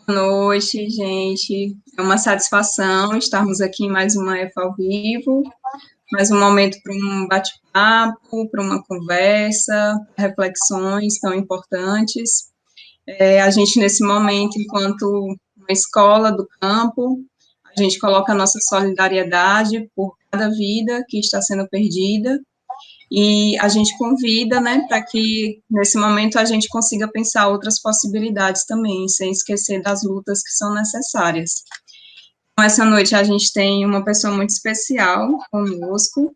Boa noite, gente. É uma satisfação estarmos aqui em mais uma EFA ao vivo, mais um momento para um bate-papo, para uma conversa, reflexões tão importantes. A gente, nesse momento, enquanto uma escola do campo, a gente coloca a nossa solidariedade por cada vida que está sendo perdida, e a gente convida, né, para que nesse momento a gente consiga pensar outras possibilidades também, sem esquecer das lutas que são necessárias. Então, essa noite a gente tem uma pessoa muito especial conosco,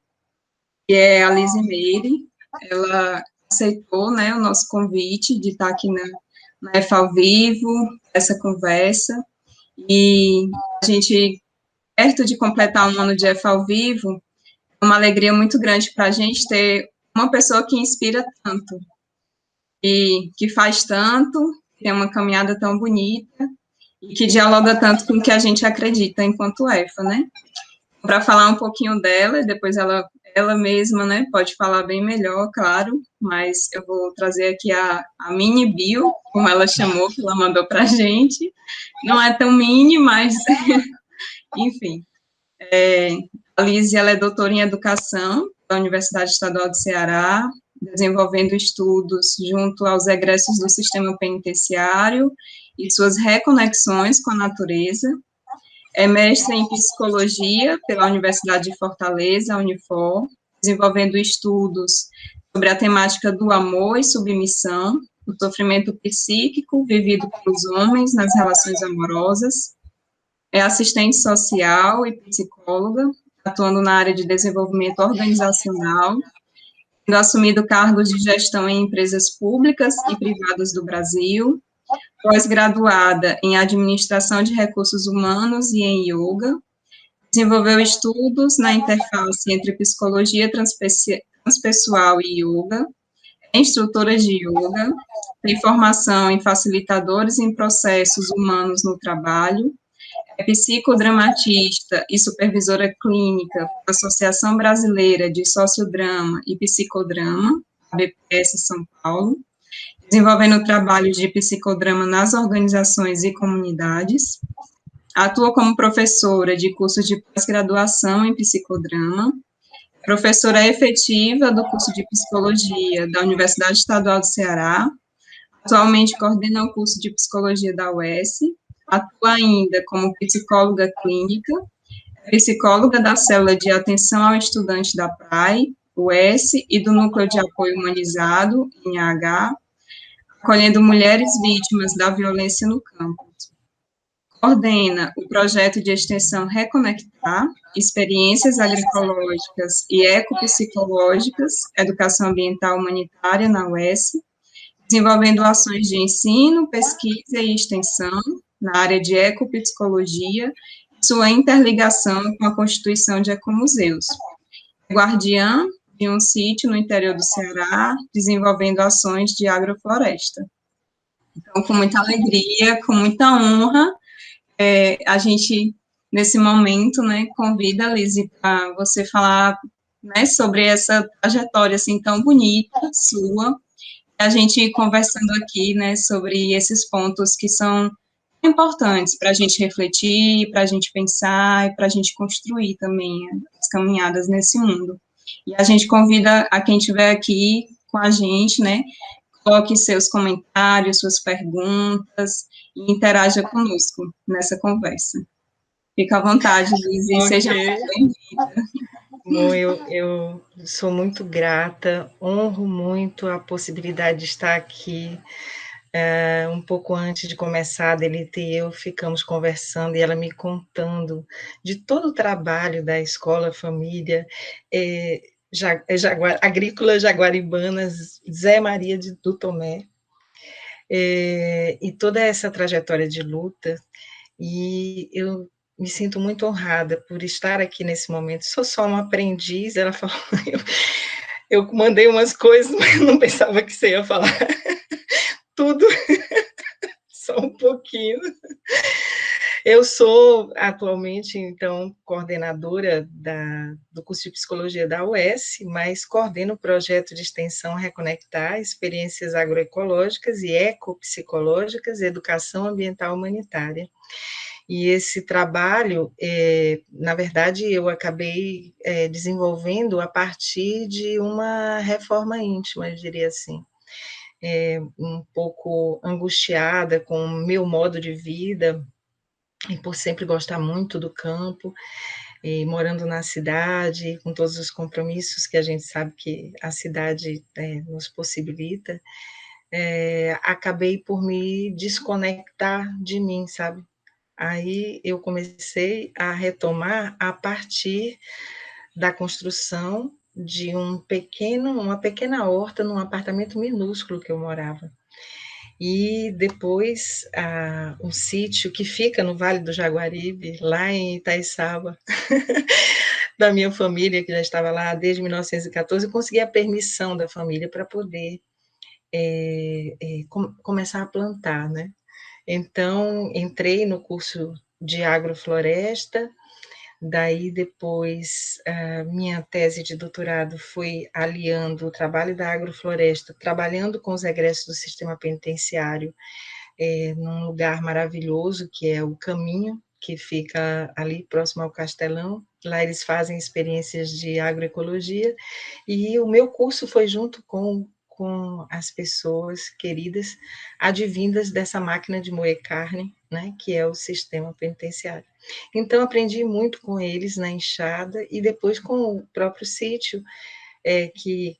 que é a Lise Meire. Ela aceitou, né, o nosso convite de estar aqui na EFA ao vivo, essa conversa, e a gente, perto de completar um ano de EFA ao vivo, uma alegria muito grande para a gente ter uma pessoa que inspira tanto e que faz tanto, tem uma caminhada tão bonita e que dialoga tanto com o que a gente acredita enquanto EFA, né? Para falar um pouquinho dela, depois ela mesma, né, pode falar bem melhor, claro, mas eu vou trazer aqui a mini bio, como ela chamou, que ela mandou para a gente. Não é tão mini, mas, enfim. A Lise, ela é doutora em Educação da Universidade Estadual do Ceará, desenvolvendo estudos junto aos egressos do sistema penitenciário e suas reconexões com a natureza. É mestre em Psicologia pela Universidade de Fortaleza, Unifor, desenvolvendo estudos sobre a temática do amor e submissão, o sofrimento psíquico vivido pelos homens nas relações amorosas. É assistente social e psicóloga, atuando na área de desenvolvimento organizacional, tendo assumido cargos de gestão em empresas públicas e privadas do Brasil, pós-graduada em administração de recursos humanos e em yoga, desenvolveu estudos na interface entre psicologia transpessoal e yoga, é instrutora de yoga, tem formação em facilitadores em processos humanos no trabalho, é psicodramatista e supervisora clínica da Associação Brasileira de Sociodrama e Psicodrama, ABPS São Paulo, desenvolvendo trabalho de psicodrama nas organizações e comunidades, atua como professora de curso de pós-graduação em psicodrama, professora efetiva do curso de psicologia da Universidade Estadual do Ceará, atualmente coordena o curso de psicologia da UES, atua ainda como psicóloga clínica, é psicóloga da célula de atenção ao estudante da PRAE, UES, e do Núcleo de Apoio Humanizado, NH, acolhendo mulheres vítimas da violência no campo. Coordena o projeto de extensão Reconectar, Experiências Agroecológicas e Ecopsicológicas, Educação Ambiental Humanitária na UES, desenvolvendo ações de ensino, pesquisa e extensão na área de ecopsicologia, sua interligação com a constituição de ecomuseus. É guardiã de um sítio no interior do Ceará, desenvolvendo ações de agrofloresta. Então, com muita alegria, com muita honra, a gente, nesse momento, né, convida a Lise para você falar, né, sobre essa trajetória, assim, tão bonita sua, a gente conversando aqui, né, sobre esses pontos que são importantes para a gente refletir, para a gente pensar e para a gente construir também as caminhadas nesse mundo. E a gente convida a quem estiver aqui com a gente, né, coloque seus comentários, suas perguntas e interaja conosco nessa conversa. Fica à vontade, Lise, okay. Seja bem-vinda. Bom, eu sou muito grata, honro muito a possibilidade de estar aqui. Um pouco antes de começar, a Delita e eu ficamos conversando e ela me contando de todo o trabalho da Escola Família Agrícola Jaguaribanas Zé Maria do Tomé, e toda essa trajetória de luta, e eu me sinto muito honrada por estar aqui nesse momento. Sou só uma aprendiz, ela falou, eu mandei umas coisas, mas não pensava que você ia falar tudo, só um pouquinho. Eu sou atualmente, então, coordenadora do curso de psicologia da UES, mas coordeno o projeto de extensão Reconectar Experiências Agroecológicas e Ecopsicológicas e Educação Ambiental Humanitária. E esse trabalho, na verdade, eu acabei desenvolvendo a partir de uma reforma íntima, eu diria assim. Um pouco angustiada com o meu modo de vida, e por sempre gostar muito do campo, e morando na cidade, com todos os compromissos que a gente sabe que a cidade nos possibilita, acabei por me desconectar de mim, sabe? Aí eu comecei a retomar a partir da construção de uma pequena horta num apartamento minúsculo que eu morava. E depois um sítio que fica no Vale do Jaguaribe, lá em Itaiçaba, da minha família, que já estava lá desde 1914, eu consegui a permissão da família para poder começar a plantar, né? Então, entrei no curso de agrofloresta, daí depois a minha tese de doutorado foi aliando o trabalho da agrofloresta, trabalhando com os egressos do sistema penitenciário, num lugar maravilhoso que é o Caminho, que fica ali próximo ao Castelão. Lá eles fazem experiências de agroecologia, e o meu curso foi junto com as pessoas queridas, advindas dessa máquina de moer carne, né, que é o sistema penitenciário. Então, aprendi muito com eles na enxada, e depois com o próprio sítio, que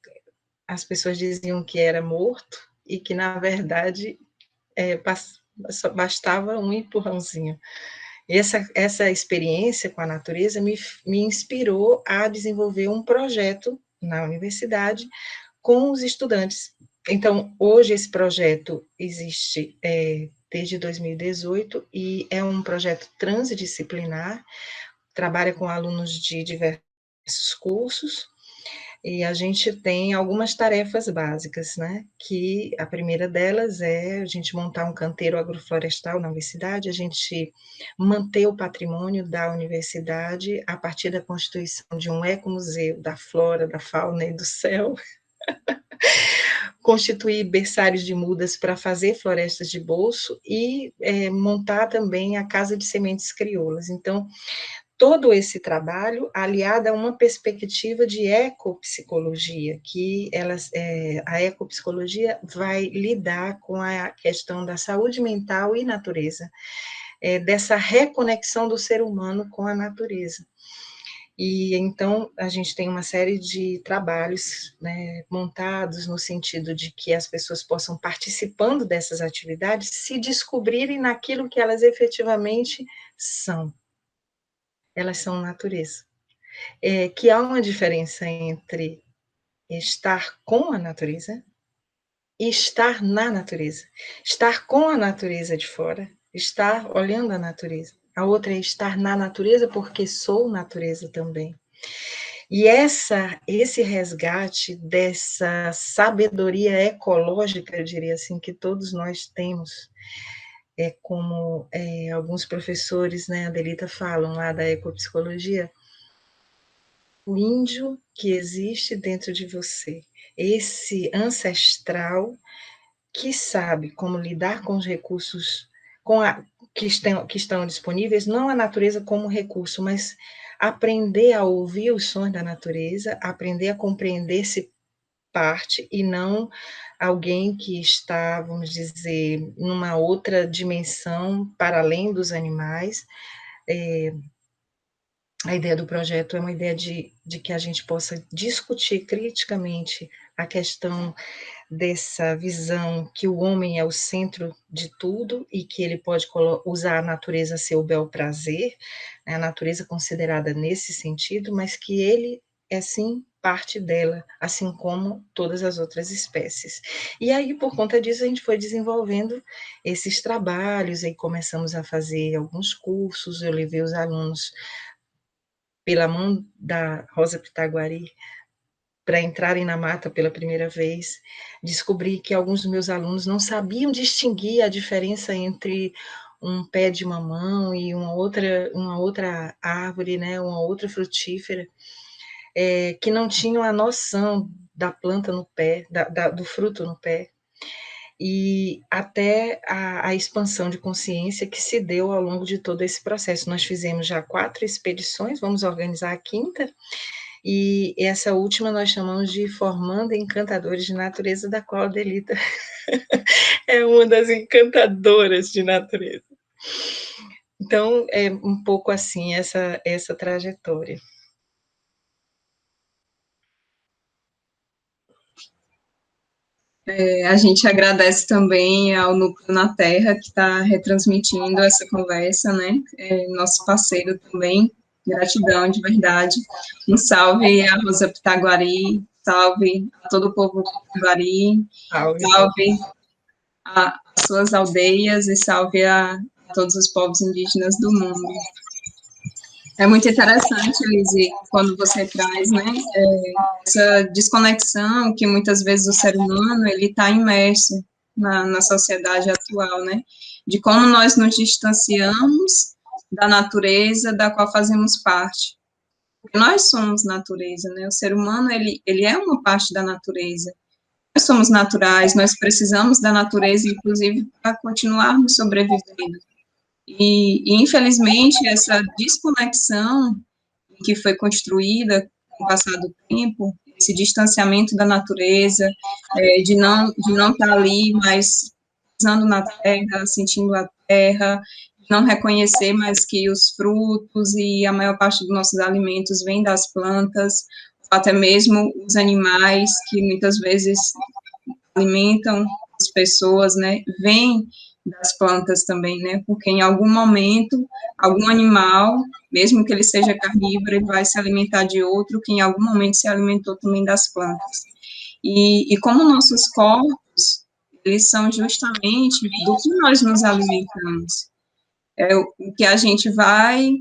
as pessoas diziam que era morto, e que, na verdade, bastava um empurrãozinho. Essa experiência com a natureza me inspirou a desenvolver um projeto na universidade com os estudantes. Então, hoje esse projeto existe desde 2018 e é um projeto transdisciplinar, trabalha com alunos de diversos cursos, e a gente tem algumas tarefas básicas, né? Que a primeira delas é a gente montar um canteiro agroflorestal na universidade, a gente manter o patrimônio da universidade a partir da constituição de um ecomuseu da flora, da fauna e do céu, constituir berçários de mudas para fazer florestas de bolso e montar também a Casa de Sementes Crioulas. Então, todo esse trabalho aliado a uma perspectiva de ecopsicologia, que a ecopsicologia vai lidar com a questão da saúde mental e natureza, dessa reconexão do ser humano com a natureza. E então a gente tem uma série de trabalhos, né, montados no sentido de que as pessoas possam, participando dessas atividades, se descobrirem naquilo que elas efetivamente são. Elas são natureza. Que há uma diferença entre estar com a natureza e estar na natureza. Estar com a natureza de fora, estar olhando a natureza. A outra é estar na natureza porque sou natureza também. E esse resgate dessa sabedoria ecológica, eu diria assim, que todos nós temos, como alguns professores, né, Adelita, falam lá da ecopsicologia, o índio que existe dentro de você, esse ancestral que sabe como lidar com os recursos que estão disponíveis, não a natureza como recurso, mas aprender a ouvir os sons da natureza, aprender a compreender-se parte e não alguém que está, vamos dizer, numa outra dimensão para além dos animais. A ideia do projeto é uma ideia de que a gente possa discutir criticamente a questão dessa visão que o homem é o centro de tudo e que ele pode usar a natureza a seu bel prazer, né, a natureza considerada nesse sentido, mas que ele é sim parte dela, assim como todas as outras espécies. E aí, por conta disso, a gente foi desenvolvendo esses trabalhos, aí começamos a fazer alguns cursos, eu levei os alunos pela mão da Rosa Pitaguari, para entrarem na mata pela primeira vez, descobri que alguns dos meus alunos não sabiam distinguir a diferença entre um pé de mamão e uma outra árvore, né, uma outra frutífera, que não tinham a noção da planta no pé, do fruto no pé, e até a expansão de consciência que se deu ao longo de todo esse processo. Nós fizemos já 4 expedições, vamos organizar a 5ª, e essa última nós chamamos de Formando Encantadores de Natureza, da qual a Delita é uma das encantadoras de natureza. Então, é um pouco assim essa trajetória. A gente agradece também ao Núcleo na Terra, que está retransmitindo essa conversa, né? Nosso parceiro também, gratidão de verdade. Um salve a Rosa Pitaguari, salve a todo o povo Pitaguari, salve as suas aldeias e salve a todos os povos indígenas do mundo. É muito interessante, Lizzy, quando você traz, né, essa desconexão que muitas vezes o ser humano ele está imerso na sociedade atual, né, de como nós nos distanciamos da natureza da qual fazemos parte. Porque nós somos natureza, né, o ser humano ele é uma parte da natureza. Nós somos naturais, nós precisamos da natureza, inclusive, para continuarmos sobrevivendo. Infelizmente, essa desconexão que foi construída com o passar do tempo, esse distanciamento da natureza, de não estar ali, mas pisando na terra, sentindo a terra, não reconhecer mais que os frutos e a maior parte dos nossos alimentos vem das plantas, até mesmo os animais que muitas vezes alimentam as pessoas, né, vêm das plantas também, né, porque em algum momento, algum animal, mesmo que ele seja carnívoro, ele vai se alimentar de outro que em algum momento se alimentou também das plantas. E como nossos corpos, eles são justamente do que nós nos alimentamos. É o que a gente vai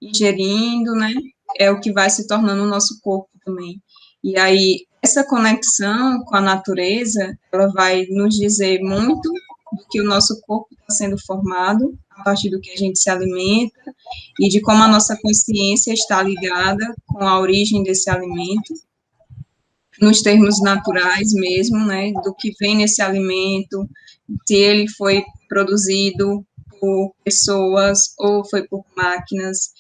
ingerindo, né, é o que vai se tornando o nosso corpo também. E aí, essa conexão com a natureza, ela vai nos dizer muito do que o nosso corpo está sendo formado, a partir do que a gente se alimenta, e de como a nossa consciência está ligada com a origem desse alimento, nos termos naturais mesmo, né, do que vem nesse alimento, se ele foi produzido por pessoas ou foi por máquinas,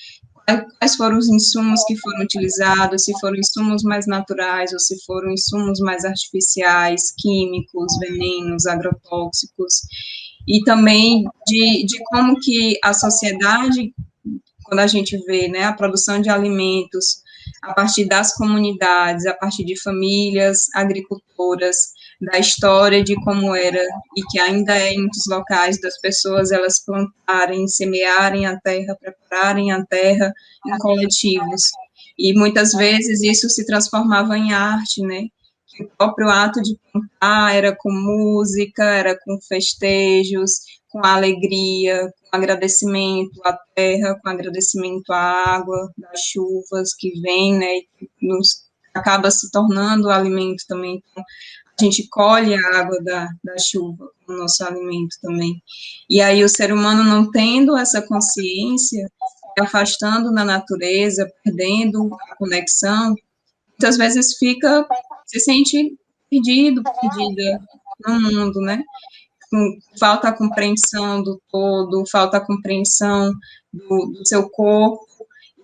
quais foram os insumos que foram utilizados, se foram insumos mais naturais ou se foram insumos mais artificiais, químicos, venenos, agrotóxicos, e também de como que a sociedade, quando a gente vê, né, a produção de alimentos a partir das comunidades, a partir de famílias agricultoras, da história de como era e que ainda é em muitos locais das pessoas elas plantarem, semearem a terra, prepararem a terra em coletivos. E muitas vezes isso se transformava em arte, né? O próprio ato de plantar era com música, era com festejos, com alegria, com agradecimento à terra, com agradecimento à água, das chuvas que vem, né, e acaba se tornando o alimento também. Então, a gente colhe a água da chuva como nosso alimento também. E aí o ser humano não tendo essa consciência, afastando da natureza, perdendo a conexão, muitas vezes se sente perdida no mundo, né? Falta a compreensão do todo, falta a compreensão do seu corpo,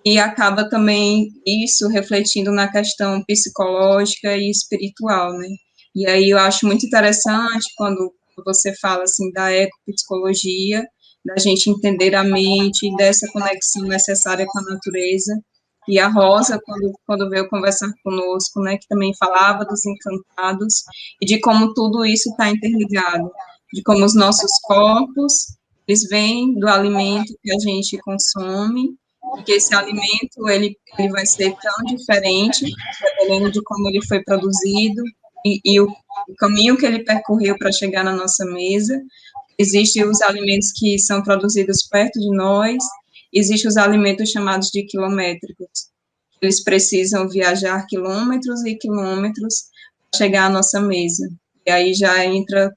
e acaba também isso refletindo na questão psicológica e espiritual, né? E aí eu acho muito interessante quando você fala, assim, da ecopsicologia, da gente entender a mente, dessa conexão necessária com a natureza. E a Rosa, quando veio conversar conosco, né, que também falava dos encantados, e de como tudo isso está interligado, de como os nossos corpos, eles vêm do alimento que a gente consome, e que esse alimento, ele vai ser tão diferente, dependendo de como ele foi produzido, e o caminho que ele percorreu para chegar na nossa mesa. Existem os alimentos que são produzidos perto de nós, existem os alimentos chamados de quilométricos. Eles precisam viajar quilômetros e quilômetros para chegar à nossa mesa. E aí já entra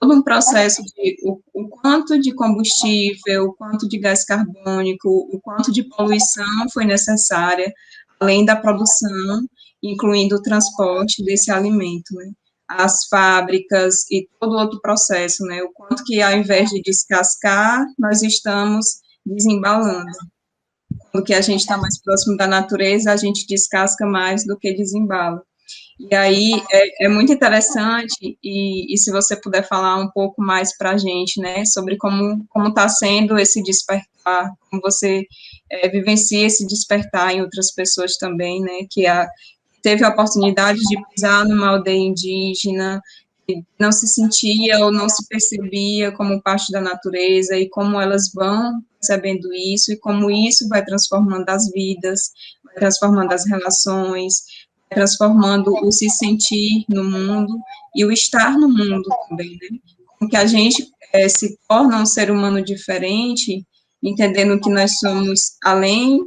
todo um processo de o quanto de combustível, o quanto de gás carbônico, o quanto de poluição foi necessária, além da produção, incluindo o transporte desse alimento, né? As fábricas e todo outro processo, né? O quanto que, ao invés de descascar, nós estamos desembalando. Quando que a gente está mais próximo da natureza, a gente descasca mais do que desembala. E aí é muito interessante, e se você puder falar um pouco mais para a gente, né, sobre como está sendo esse despertar, como você vivencia esse despertar em outras pessoas também, né, que teve a oportunidade de pisar numa aldeia indígena, que não se sentia ou não se percebia como parte da natureza, e como elas vão percebendo isso, e como isso vai transformando as vidas, vai transformando as relações, transformando o se sentir no mundo e o estar no mundo também, né? Com que a gente se torna um ser humano diferente, entendendo que nós somos além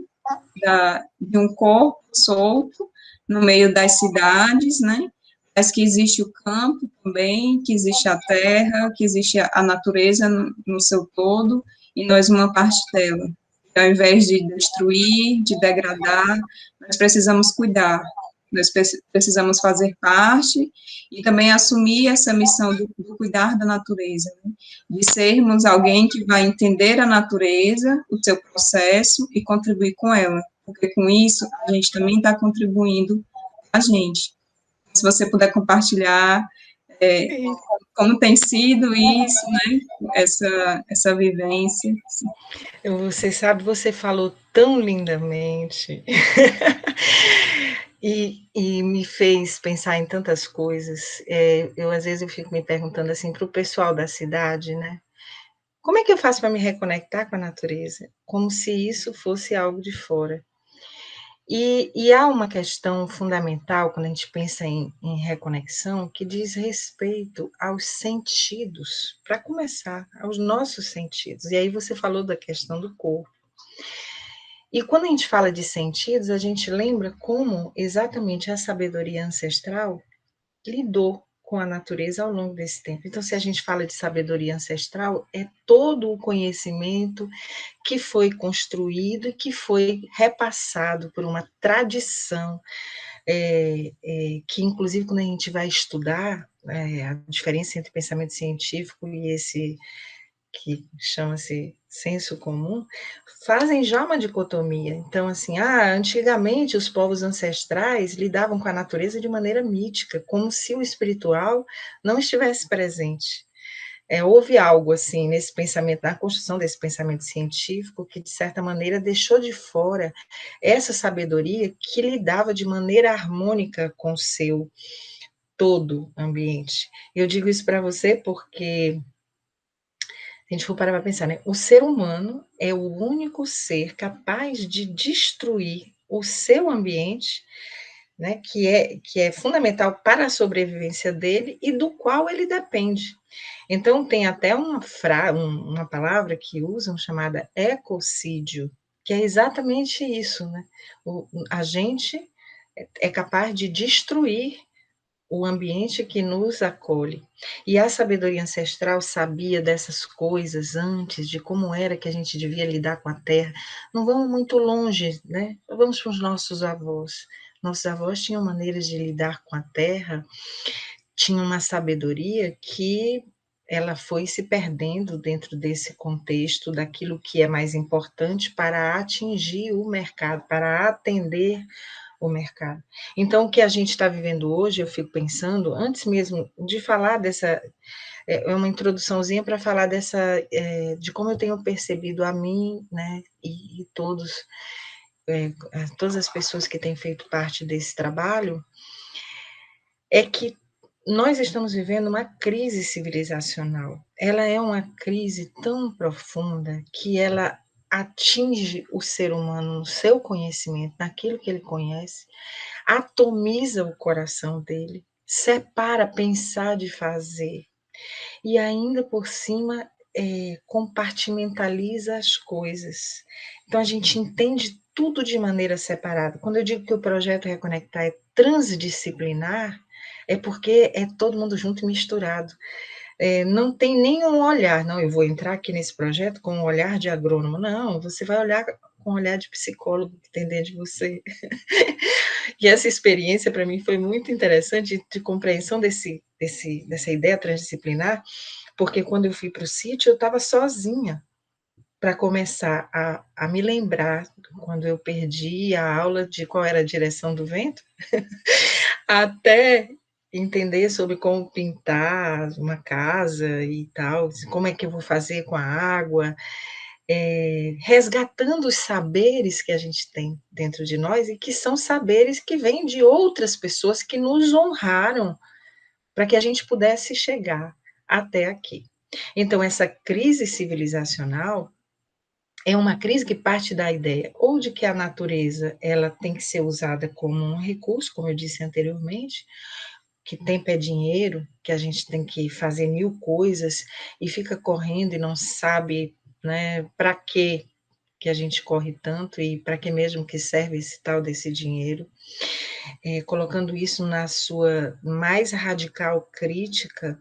de um corpo solto no meio das cidades, né? Mas que existe o campo também, que existe a terra, que existe a natureza no seu todo, e nós uma parte dela. Ao invés de destruir, de degradar, nós precisamos cuidar, nós precisamos fazer parte e também assumir essa missão do cuidar da natureza, né? De sermos alguém que vai entender a natureza, o seu processo e contribuir com ela, porque com isso a gente também está contribuindo com a gente. Se você puder compartilhar como tem sido isso, né? Essa vivência. Você sabe, você falou tão lindamente e me fez pensar em tantas coisas. Às vezes eu fico me perguntando assim para o pessoal da cidade, né? Como é que eu faço para me reconectar com a natureza? Como se isso fosse algo de fora. E há uma questão fundamental quando a gente pensa em reconexão que diz respeito aos sentidos, para começar, aos nossos sentidos. E aí você falou da questão do corpo. E quando a gente fala de sentidos, a gente lembra como exatamente a sabedoria ancestral lidou com a natureza ao longo desse tempo. Então, se a gente fala de sabedoria ancestral, é todo o conhecimento que foi construído e que foi repassado por uma tradição, que, inclusive, quando a gente vai estudar a diferença entre pensamento científico e esse que chama-se senso comum, fazem já uma dicotomia. Então, assim, antigamente os povos ancestrais lidavam com a natureza de maneira mítica, como se o espiritual não estivesse presente. Houve algo assim nesse pensamento, na construção desse pensamento científico, que de certa maneira deixou de fora essa sabedoria que lidava de maneira harmônica com o seu todo ambiente. Eu digo isso para você porque, se a gente for parar para pensar, né, o ser humano é o único ser capaz de destruir o seu ambiente, né, que é fundamental para a sobrevivência dele e do qual ele depende. Então, tem até uma palavra que usam chamada ecocídio, que é exatamente isso, né? A gente é capaz de destruir o ambiente que nos acolhe. E a sabedoria ancestral sabia dessas coisas antes, de como era que a gente devia lidar com a terra. Não vamos muito longe, né? Vamos para os nossos avós. Nossos avós tinham maneiras de lidar com a terra, tinham uma sabedoria que ela foi se perdendo dentro desse contexto daquilo que é mais importante para atingir o mercado, para atender o mercado. Então, o que a gente está vivendo hoje, eu fico pensando, antes mesmo de falar dessa, uma introduçãozinha para falar de como eu tenho percebido a mim, né, e todos, todas as pessoas que têm feito parte desse trabalho, é que nós estamos vivendo uma crise civilizacional. Ela é uma crise tão profunda que ela atinge o ser humano no seu conhecimento, naquilo que ele conhece, atomiza o coração dele, separa pensar de fazer e ainda por cima compartimentaliza as coisas. Então a gente entende tudo de maneira separada. Quando eu digo que o projeto Reconectar é transdisciplinar, é porque é todo mundo junto e misturado. não tem nenhum olhar, não, eu vou entrar aqui nesse projeto com um olhar de agrônomo, não, você vai olhar com um olhar de psicólogo que tem dentro de você. E essa experiência, para mim, foi muito interessante de compreensão dessa ideia transdisciplinar, porque quando eu fui para o sítio, eu estava sozinha, para começar a me lembrar, quando eu perdi a aula de qual era a direção do vento, até entender sobre como pintar uma casa e tal, como é que eu vou fazer com a água, resgatando os saberes que a gente tem dentro de nós e que são saberes que vêm de outras pessoas que nos honraram para que a gente pudesse chegar até aqui. Então, essa crise civilizacional é uma crise que parte da ideia ou de que a natureza ela tem que ser usada como um recurso, como eu disse anteriormente, que tempo é dinheiro, que a gente tem que fazer mil coisas e fica correndo e não sabe, né, para que a gente corre tanto e para que mesmo que serve esse tal desse dinheiro, colocando isso na sua mais radical crítica,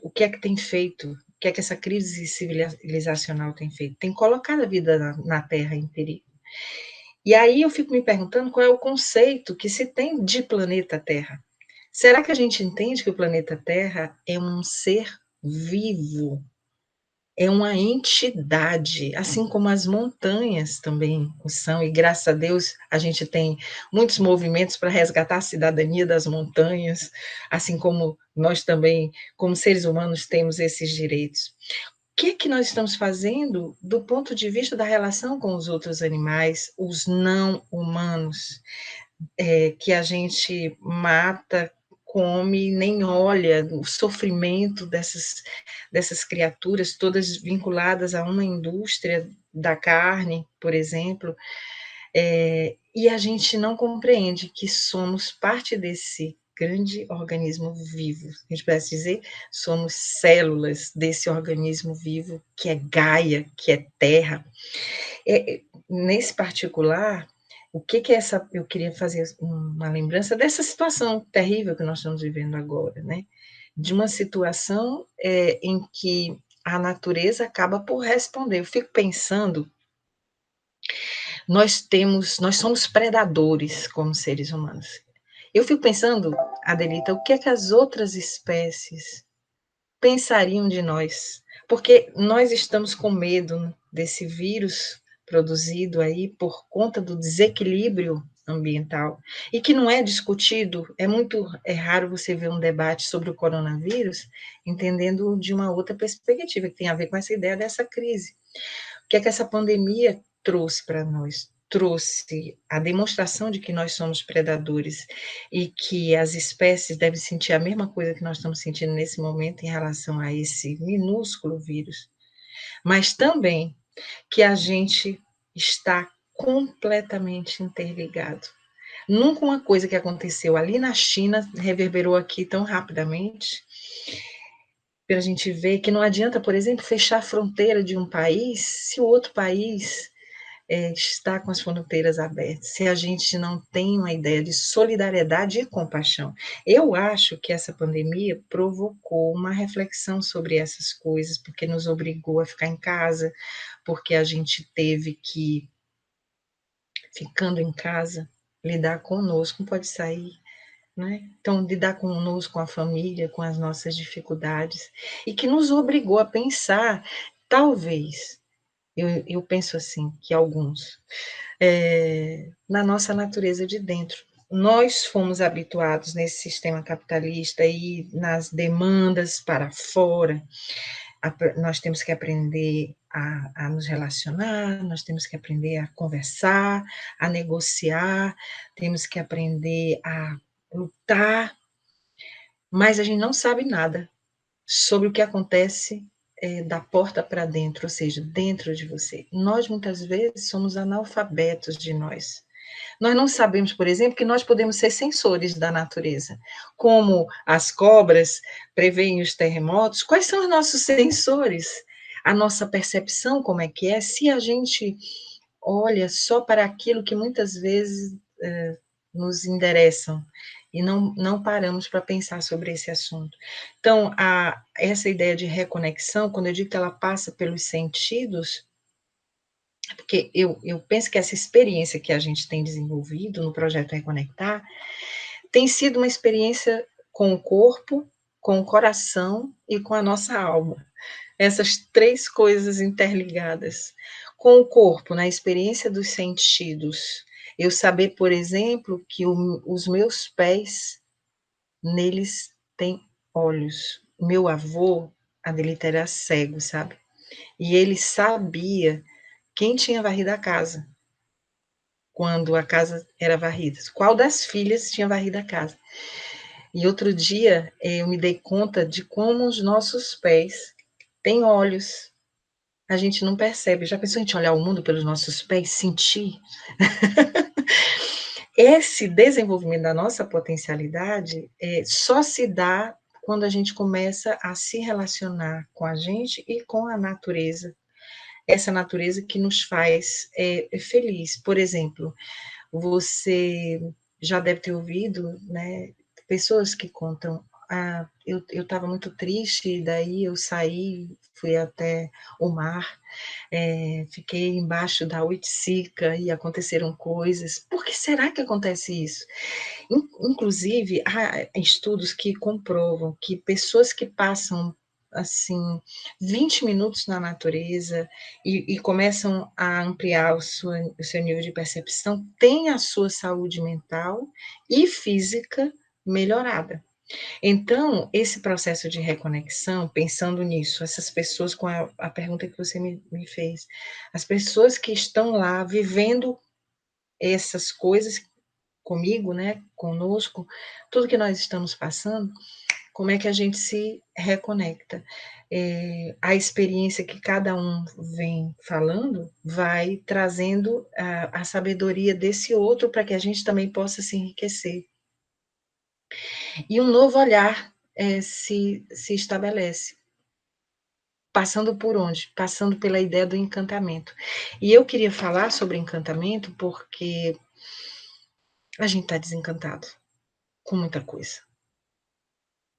o que é que tem feito? O que é que essa crise civilizacional tem feito? Tem colocado a vida na Terra em perigo. E aí eu fico me perguntando qual é o conceito que se tem de planeta Terra. Será que a gente entende que o planeta Terra é um ser vivo? É uma entidade, assim como as montanhas também o são, e graças a Deus a gente tem muitos movimentos para resgatar a cidadania das montanhas, assim como nós também, como seres humanos, temos esses direitos. O que é que nós estamos fazendo do ponto de vista da relação com os outros animais, os não humanos, que a gente mata, come, nem olha o sofrimento dessas criaturas, todas vinculadas a uma indústria da carne, por exemplo, e a gente não compreende que somos parte desse grande organismo vivo. A gente pudesse dizer, somos células desse organismo vivo que é Gaia, que é Terra. Nesse particular, o que que é essa? Eu queria fazer uma lembrança dessa situação terrível que nós estamos vivendo agora, né? De uma situação em que a natureza acaba por responder. Eu fico pensando, nós somos predadores como seres humanos. Eu fico pensando, Adelita, o que é que as outras espécies pensariam de nós? Porque nós estamos com medo desse vírus produzido aí por conta do desequilíbrio ambiental e que não é discutido, é raro você ver um debate sobre o coronavírus entendendo de uma outra perspectiva, que tem a ver com essa ideia dessa crise. O que é que essa pandemia trouxe para nós? Trouxe a demonstração de que nós somos predadores e que as espécies devem sentir a mesma coisa que nós estamos sentindo nesse momento em relação a esse minúsculo vírus, mas também que a gente está completamente interligado. Nunca uma coisa que aconteceu ali na China reverberou aqui tão rapidamente, para a gente ver que não adianta, por exemplo, fechar a fronteira de um país se o outro país está com as fronteiras abertas, se a gente não tem uma ideia de solidariedade e compaixão. Eu acho que essa pandemia provocou uma reflexão sobre essas coisas, porque nos obrigou a ficar em casa, porque a gente teve que, ficando em casa, lidar conosco, não pode sair, né? Então, lidar conosco, com a família, com as nossas dificuldades, e que nos obrigou a pensar, talvez, eu penso assim, que alguns, na nossa natureza de dentro. Nós fomos habituados nesse sistema capitalista e nas demandas para fora. Nós temos que aprender a nos relacionar, nós temos que aprender a conversar, a negociar, temos que aprender a lutar, mas a gente não sabe nada sobre o que acontece da porta para dentro, ou seja, dentro de você. Nós, muitas vezes, somos analfabetos de nós. Nós não sabemos, por exemplo, que nós podemos ser sensores da natureza. Como as cobras preveem os terremotos, quais são os nossos sensores? A nossa percepção, como é que é? Se a gente olha só para aquilo que muitas vezes nos endereçam e não paramos para pensar sobre esse assunto. Então, essa ideia de reconexão, quando eu digo que ela passa pelos sentidos, porque eu penso que essa experiência que a gente tem desenvolvido no projeto Reconectar tem sido uma experiência com o corpo, com o coração e com a nossa alma. Essas três coisas interligadas. Com o corpo, na experiência dos sentidos, eu saber, por exemplo, que os meus pés, neles tem olhos. Meu avô, Adelita, era cego, sabe? E ele sabia quem tinha varrido a casa, quando a casa era varrida. Qual das filhas tinha varrido a casa. E outro dia eu me dei conta de como os nossos pés têm olhos. A gente não percebe. Já pensou em gente olhar o mundo pelos nossos pés, sentir? Esse desenvolvimento da nossa potencialidade só se dá quando a gente começa a se relacionar com a gente e com a natureza. Essa natureza que nos faz feliz. Por exemplo, você já deve ter ouvido, né, pessoas que contam, eu estava muito triste, daí eu saí, fui até o mar, fiquei embaixo da Oiticica e aconteceram coisas. Por que será que acontece isso? Inclusive, há estudos que comprovam que pessoas que passam assim 20 minutos na natureza e começam a ampliar o seu nível de percepção, têm a sua saúde mental e física melhorada. Então, esse processo de reconexão, pensando nisso, essas pessoas, com a pergunta que você me fez, as pessoas que estão lá vivendo essas coisas comigo, né, conosco, tudo que nós estamos passando, como é que a gente se reconecta? A experiência que cada um vem falando vai trazendo a sabedoria desse outro para que a gente também possa se enriquecer. E um novo olhar se estabelece. Passando por onde? Passando pela ideia do encantamento. E eu queria falar sobre encantamento porque a gente está desencantado com muita coisa,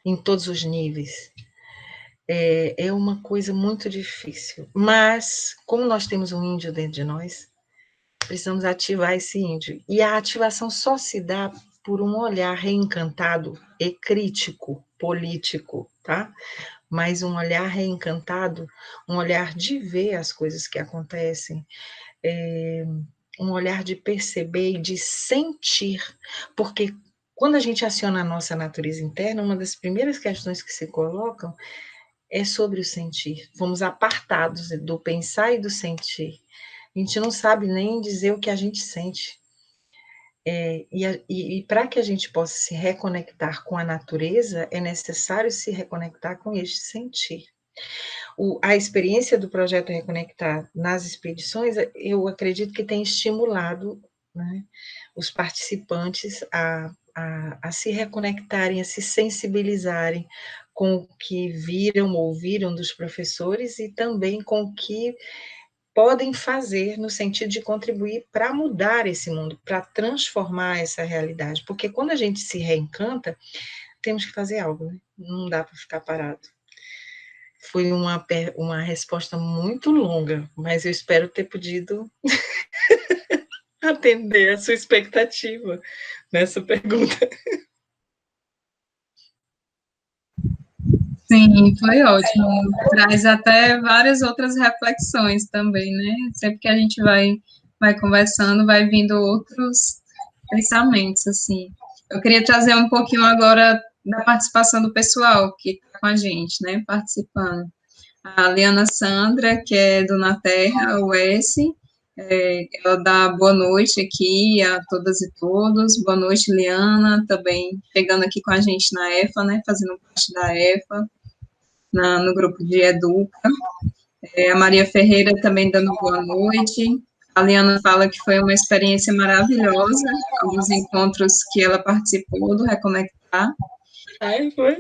em todos os níveis. É uma coisa muito difícil. Mas, como nós temos um índio dentro de nós, precisamos ativar esse índio. E a ativação só se dá por um olhar reencantado e crítico, político, tá? Mas um olhar reencantado, um olhar de ver as coisas que acontecem, um olhar de perceber e de sentir, porque quando a gente aciona a nossa natureza interna, uma das primeiras questões que se colocam é sobre o sentir. Fomos apartados do pensar e do sentir. A gente não sabe nem dizer o que a gente sente. E para que a gente possa se reconectar com a natureza, é necessário se reconectar com este sentir. A experiência do projeto Reconectar nas expedições, eu acredito que tem estimulado, né, os participantes a se reconectarem, a se sensibilizarem com o que viram, ouviram dos professores e também com o que podem fazer no sentido de contribuir para mudar esse mundo, para transformar essa realidade. Porque quando a gente se reencanta, temos que fazer algo, né? Não dá para ficar parado. Foi uma resposta muito longa, mas eu espero ter podido atender a sua expectativa nessa pergunta. Sim, foi ótimo. Traz até várias outras reflexões também, né? Sempre que a gente vai conversando, vai vindo outros pensamentos, assim. Eu queria trazer um pouquinho agora da participação do pessoal que está com a gente, né? Participando. A Liana Sandra, que é do Na Terra, US, ela dá boa noite aqui a todas e todos. Boa noite, Liana, também chegando aqui com a gente na EFA, né? Fazendo parte da EFA. No grupo de Educa. A Maria Ferreira também dando boa noite. A Liana fala que foi uma experiência maravilhosa, os encontros que ela participou do Reconectar. Foi.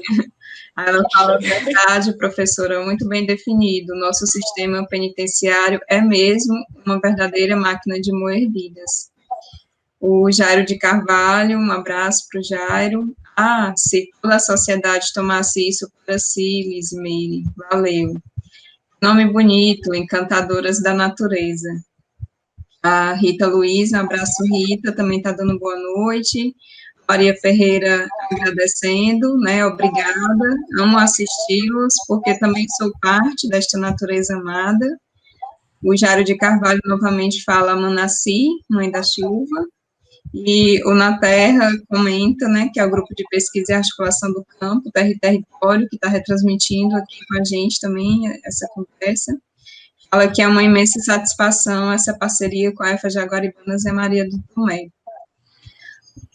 Ela fala a verdade, professora, muito bem definido. Nosso sistema penitenciário é mesmo uma verdadeira máquina de moer vidas. O Jairo de Carvalho, um abraço para o Jairo. Ah, se toda a sociedade tomasse isso para si, Lismeire, valeu. Nome bonito, Encantadoras da Natureza. A Rita Luiz, um abraço, Rita, também está dando boa noite. Maria Ferreira agradecendo, né, obrigada, amo assisti-los, porque também sou parte desta natureza amada. O Jairo de Carvalho novamente fala Manaci, Mãe da Chuva, e o Na Terra comenta, né, que é o grupo de pesquisa e articulação do campo, Terra e Território, que está retransmitindo aqui com a gente também essa conversa. Fala que é uma imensa satisfação essa parceria com a EFA Jaguaribana Zé Maria do Tomé.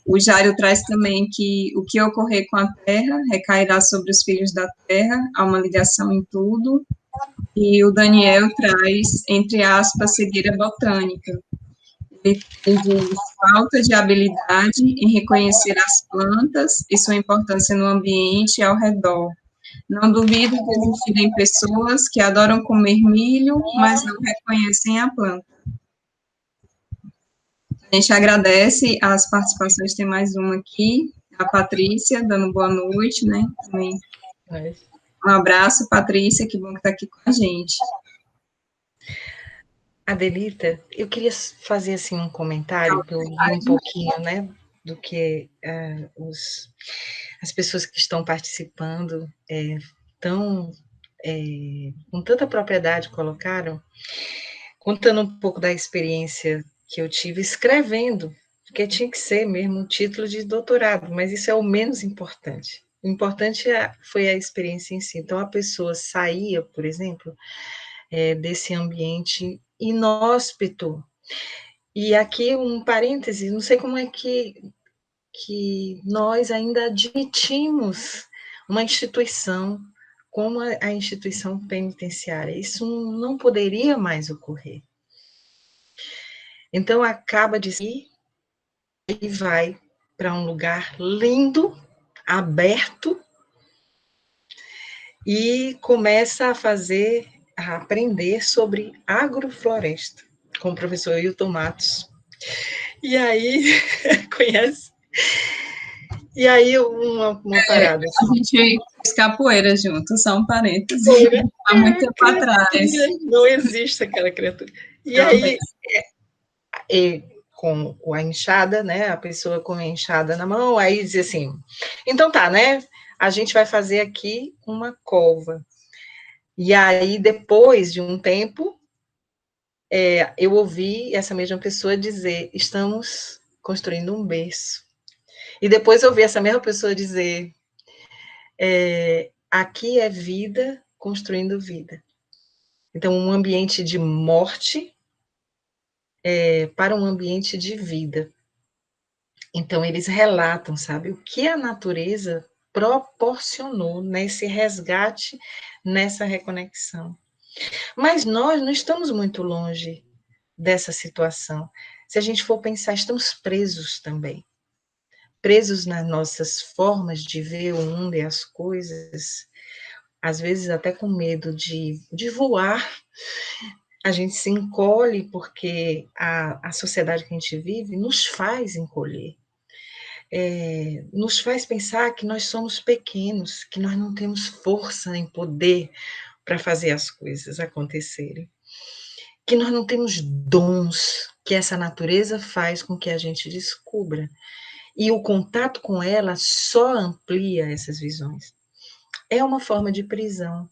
O Jairo traz também que o que ocorrer com a Terra recairá sobre os filhos da Terra, há uma ligação em tudo. E o Daniel traz, entre aspas, cegueira botânica. Ele diz falta de habilidade em reconhecer as plantas e sua importância no ambiente e ao redor. Não duvido de existirem pessoas que adoram comer milho, mas não reconhecem a planta. A gente agradece as participações, tem mais uma aqui, a Patrícia, dando boa noite, né? Também. Um abraço, Patrícia, que bom que está aqui com a gente. Adelita, eu queria fazer assim um comentário, que eu vi um pouquinho, né, do que as pessoas que estão participando com tanta propriedade colocaram, contando um pouco da experiência que eu tive escrevendo, porque tinha que ser mesmo um título de doutorado, mas isso é o menos importante. O importante foi a experiência em si. Então, a pessoa saía, por exemplo, desse ambiente inóspito. E aqui um parêntese, não sei como é que nós ainda admitimos uma instituição como a instituição penitenciária. Isso não poderia mais ocorrer. Então, acaba de ir e vai para um lugar lindo, aberto, e começa a aprender sobre agrofloresta, com o professor Hilton Matos. E aí, conhece? E aí, uma parada. A gente fez capoeira junto, só um parênteses. Há muito tempo atrás. Não existe aquela criatura. E aí, com a enxada, né? A pessoa com a enxada na mão, aí diz assim: então tá, né? A gente vai fazer aqui uma cova. E aí, depois de um tempo, eu ouvi essa mesma pessoa dizer: estamos construindo um berço. E depois eu ouvi essa mesma pessoa dizer: aqui é vida construindo vida. Então, um ambiente de morte para um ambiente de vida. Então, eles relatam, sabe, o que a natureza proporcionou nesse resgate, nessa reconexão. Mas nós não estamos muito longe dessa situação. Se a gente for pensar, estamos presos também. Presos nas nossas formas de ver o mundo e as coisas, às vezes até com medo de voar. A gente se encolhe porque a sociedade que a gente vive nos faz encolher. Nos faz pensar que nós somos pequenos, que nós não temos força nem poder para fazer as coisas acontecerem, que nós não temos dons que essa natureza faz com que a gente descubra. E o contato com ela só amplia essas visões. É uma forma de prisão.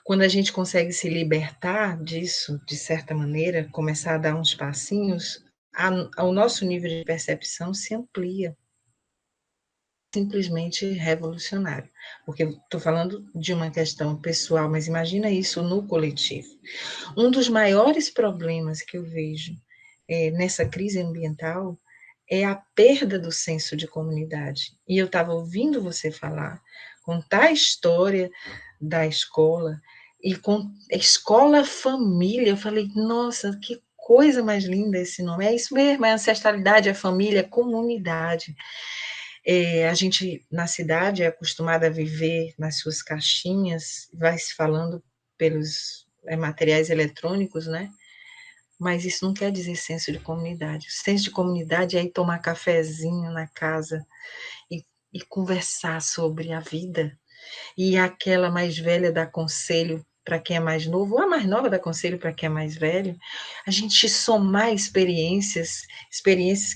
Quando a gente consegue se libertar disso, de certa maneira, começar a dar uns passinhos, o nosso nível de percepção se amplia. Simplesmente revolucionário. Porque estou falando de uma questão pessoal, mas imagina isso no coletivo. Um dos maiores problemas que eu vejo nessa crise ambiental é a perda do senso de comunidade. E eu estava ouvindo você falar, contar a história da escola, e com escola família, eu falei, nossa, que coisa mais linda esse nome. É isso mesmo, é ancestralidade, é família, é comunidade. A gente, na cidade, é acostumada a viver nas suas caixinhas, vai se falando pelos materiais eletrônicos, né? mas isso não quer dizer senso de comunidade. O senso de comunidade é ir tomar cafezinho na casa e conversar sobre a vida. E aquela mais velha dá conselho para quem é mais novo, ou a mais nova dá conselho para quem é mais velho. A gente somar experiências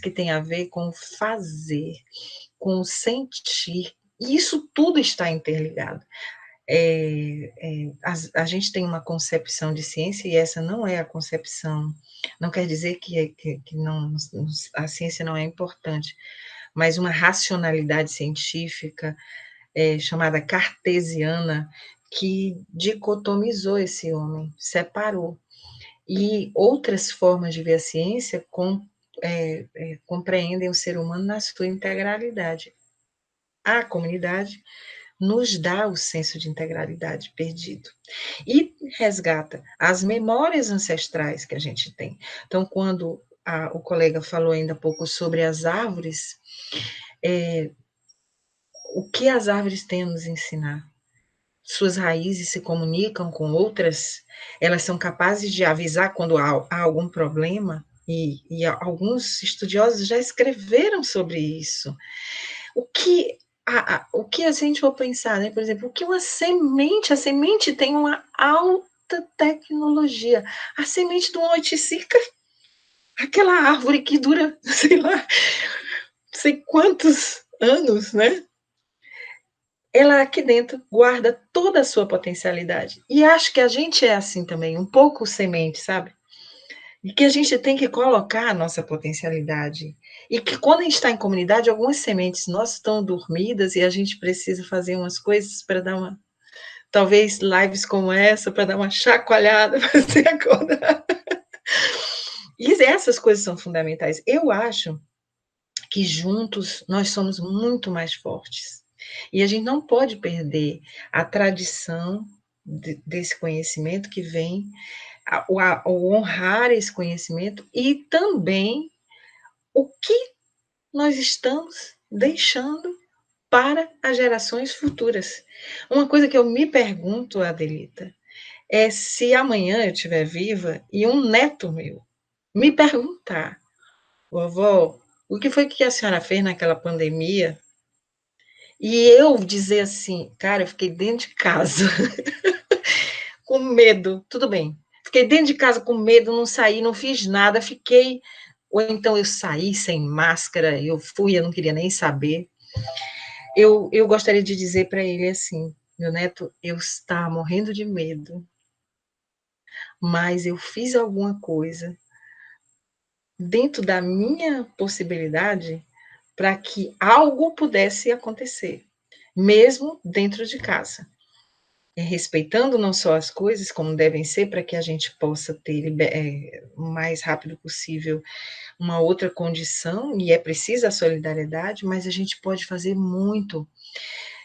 que têm a ver com o fazer, com o sentir. E isso tudo está interligado. A gente tem uma concepção de ciência, e essa não é a concepção, não quer dizer que não, a ciência não é importante, mas uma racionalidade científica chamada cartesiana, que dicotomizou esse homem, separou. E outras formas de ver a ciência compreendem o ser humano na sua integralidade. A comunidade nos dá o senso de integralidade perdido e resgata as memórias ancestrais que a gente tem. Então, quando o colega falou ainda há pouco sobre as árvores, o que as árvores têm a nos ensinar? Suas raízes se comunicam com outras, elas são capazes de avisar quando há algum problema, e alguns estudiosos já escreveram sobre isso. O que a gente for pensar, né? Por exemplo, o que a semente tem uma alta tecnologia. A semente do oiticica, aquela árvore que dura, sei lá, sei quantos anos, né? Ela aqui dentro guarda toda a sua potencialidade. E acho que a gente é assim também, um pouco semente, sabe? E que a gente tem que colocar a nossa potencialidade. E que quando a gente está em comunidade, algumas sementes nossas estão dormidas e a gente precisa fazer umas coisas para dar uma. Talvez lives como essa, para dar uma chacoalhada, para se acordar. E essas coisas são fundamentais. Eu acho que juntos nós somos muito mais fortes. E a gente não pode perder a tradição desse conhecimento que vem, o honrar esse conhecimento e também o que nós estamos deixando para as gerações futuras. Uma coisa que eu me pergunto, Adelita, é se amanhã eu estiver viva e um neto meu me perguntar, vovó, o que foi que a senhora fez naquela pandemia? E eu dizer assim, cara, eu fiquei dentro de casa, com medo, tudo bem. Fiquei dentro de casa com medo, não saí, não fiz nada, fiquei. Ou então eu saí sem máscara, eu fui, eu não queria nem saber. Eu gostaria de dizer para ele assim, meu neto, eu estava morrendo de medo, mas eu fiz alguma coisa dentro da minha possibilidade para que algo pudesse acontecer, mesmo dentro de casa. Respeitando não só as coisas como devem ser, para que a gente possa ter o mais rápido possível uma outra condição, e é preciso a solidariedade, mas a gente pode fazer muito.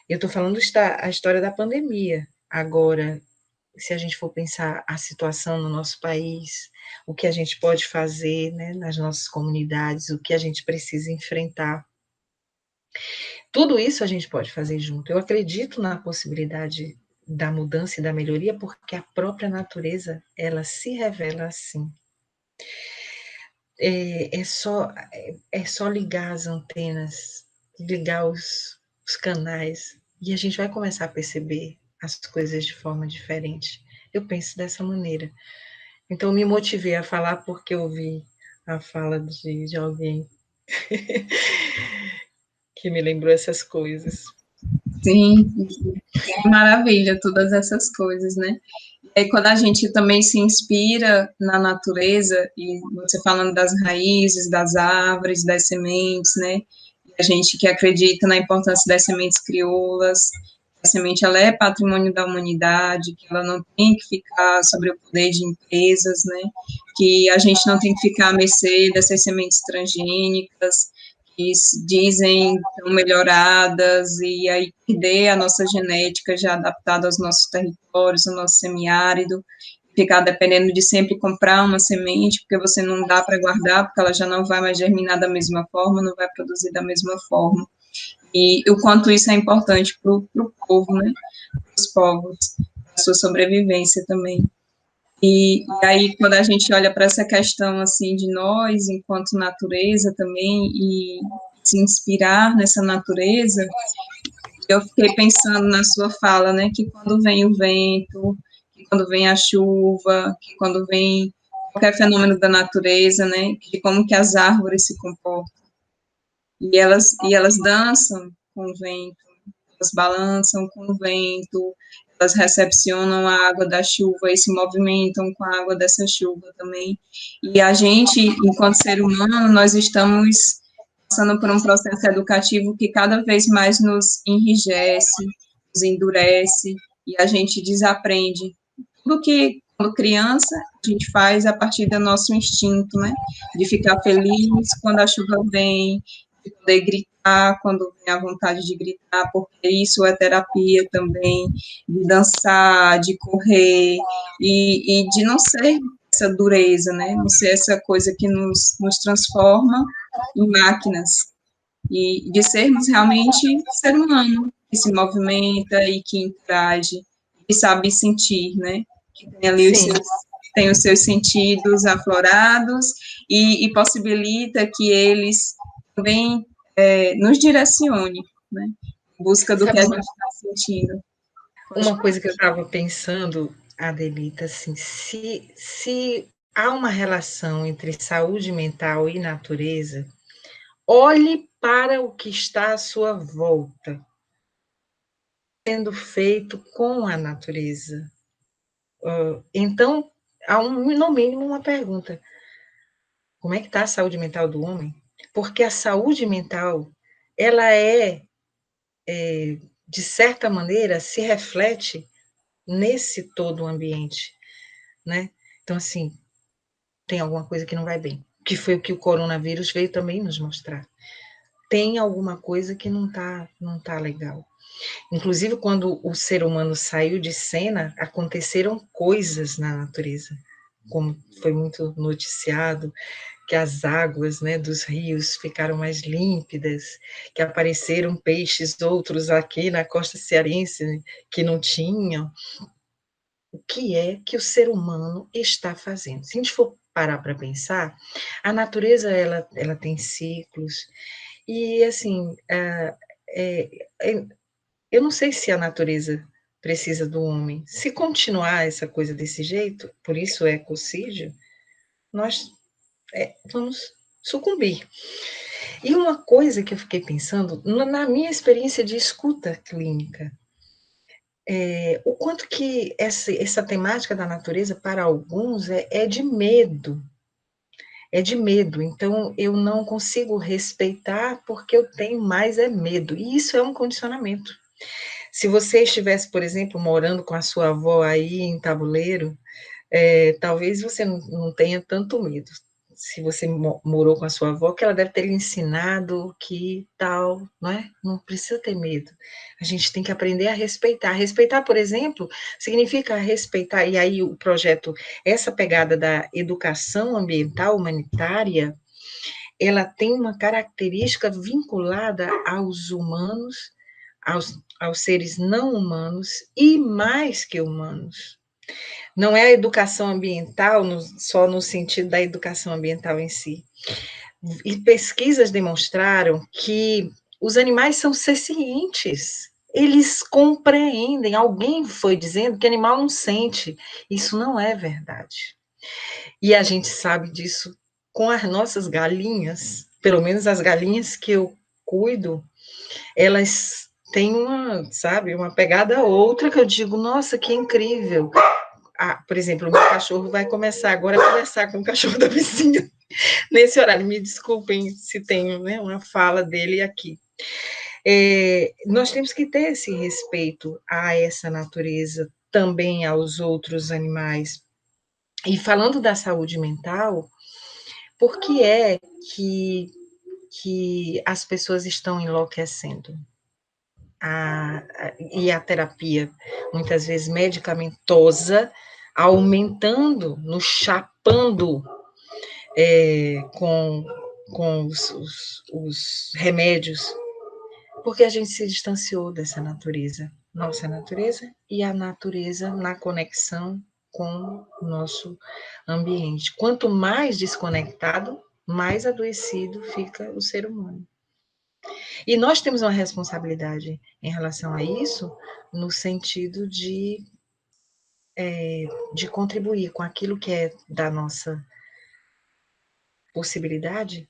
Eu estou falando a história da pandemia. Agora, se a gente for pensar a situação no nosso país, o que a gente pode fazer, né, nas nossas comunidades, o que a gente precisa enfrentar. Tudo isso a gente pode fazer junto. Eu acredito na possibilidade da mudança e da melhoria, porque a própria natureza, ela se revela assim. É só ligar as antenas, ligar os canais, e a gente vai começar a perceber as coisas de forma diferente. Eu penso dessa maneira. Então, me motivei a falar porque eu vi a fala de alguém que me lembrou essas coisas. Sim, que maravilha, todas essas coisas, né? E quando a gente também se inspira na natureza, e você falando das raízes, das árvores, das sementes, né? A gente que acredita na importância das sementes crioulas, a semente ela é patrimônio da humanidade, que ela não tem que ficar sobre o poder de empresas, né? Que a gente não tem que ficar à mercê dessas sementes transgênicas, que dizem estão melhoradas, e aí perder a nossa genética já adaptada aos nossos territórios, ao nosso semiárido, ficar dependendo de sempre comprar uma semente, porque você não dá para guardar, porque ela já não vai mais germinar da mesma forma, não vai produzir da mesma forma. E o quanto isso é importante para o povo, né? Para os povos, para a sua sobrevivência também. E aí, quando a gente olha para essa questão, assim, de nós, enquanto natureza também, e se inspirar nessa natureza, eu fiquei pensando na sua fala, né, que quando vem o vento, que quando vem a chuva, que quando vem qualquer fenômeno da natureza, né, de como que as árvores se comportam. E elas dançam com o vento, elas balançam com o vento, elas recepcionam a água da chuva e se movimentam com a água dessa chuva também. E a gente, enquanto ser humano, nós estamos passando por um processo educativo que cada vez mais nos enrijece, nos endurece, e a gente desaprende. Tudo que, quando criança, a gente faz a partir do nosso instinto, né? De ficar feliz quando a chuva vem, de poder gritar quando vem a vontade de gritar, porque isso é terapia também, de dançar, de correr, e de não ser essa dureza, né? Não ser essa coisa que nos transforma em máquinas, e de sermos realmente ser humano, que se movimenta e que interage, que sabe sentir, né? Que tem ali Sim. tem os seus sentidos aflorados e possibilita que eles também nos direcione, né? Em busca do que a gente está sentindo. Uma coisa que eu estava pensando, Adelita, assim, se há uma relação entre saúde mental e natureza, olhe para o que está à sua volta, sendo feito com a natureza. Então, há no mínimo uma pergunta: como é que está a saúde mental do homem? Porque a saúde mental, ela de certa maneira, se reflete nesse todo ambiente, né? Então, assim, tem alguma coisa que não vai bem, que foi o que o coronavírus veio também nos mostrar. Tem alguma coisa que não tá legal. Inclusive, quando o ser humano saiu de cena, aconteceram coisas na natureza, como foi muito noticiado, que as águas, né, dos rios ficaram mais límpidas, que apareceram peixes outros aqui na costa cearense, né, que não tinham. O que é que o ser humano está fazendo? Se a gente for parar para pensar, a natureza ela tem ciclos e assim eu não sei se a natureza precisa do homem. Se continuar essa coisa desse jeito, por isso o ecocídio, nós vamos sucumbir. E uma coisa que eu fiquei pensando, na minha experiência de escuta clínica, o quanto que essa temática da natureza, para alguns, é de medo. É de medo. Então, eu não consigo respeitar porque eu tenho mais medo. E isso é um condicionamento. Se você estivesse, por exemplo, morando com a sua avó aí em Tabuleiro, talvez você não tenha tanto medo. Se você morou com a sua avó, que ela deve ter lhe ensinado que tal, não é? Não precisa ter medo. A gente tem que aprender a respeitar. Respeitar, por exemplo, significa respeitar, e aí o projeto, essa pegada da educação ambiental humanitária, ela tem uma característica vinculada aos humanos, aos seres não humanos e mais que humanos. Não é a educação ambiental só no sentido da educação ambiental em si. E pesquisas demonstraram que os animais são sencientes. Eles compreendem. Alguém foi dizendo que animal não sente. Isso não é verdade. E a gente sabe disso com as nossas galinhas. Pelo menos as galinhas que eu cuido, elas têm uma pegada outra que eu digo, nossa, que incrível. Por exemplo, o meu cachorro vai começar agora a conversar com o cachorro da vizinha nesse horário. Me desculpem se tem, né, uma fala dele aqui. Nós temos que ter esse respeito a essa natureza, também aos outros animais. E falando da saúde mental, por que é que as pessoas estão enlouquecendo? E a terapia, muitas vezes medicamentosa, aumentando, nos chapando com os remédios, porque a gente se distanciou dessa natureza, nossa natureza, e a natureza na conexão com o nosso ambiente. Quanto mais desconectado, mais adoecido fica o ser humano. E nós temos uma responsabilidade em relação a isso, no sentido de contribuir com aquilo que é da nossa possibilidade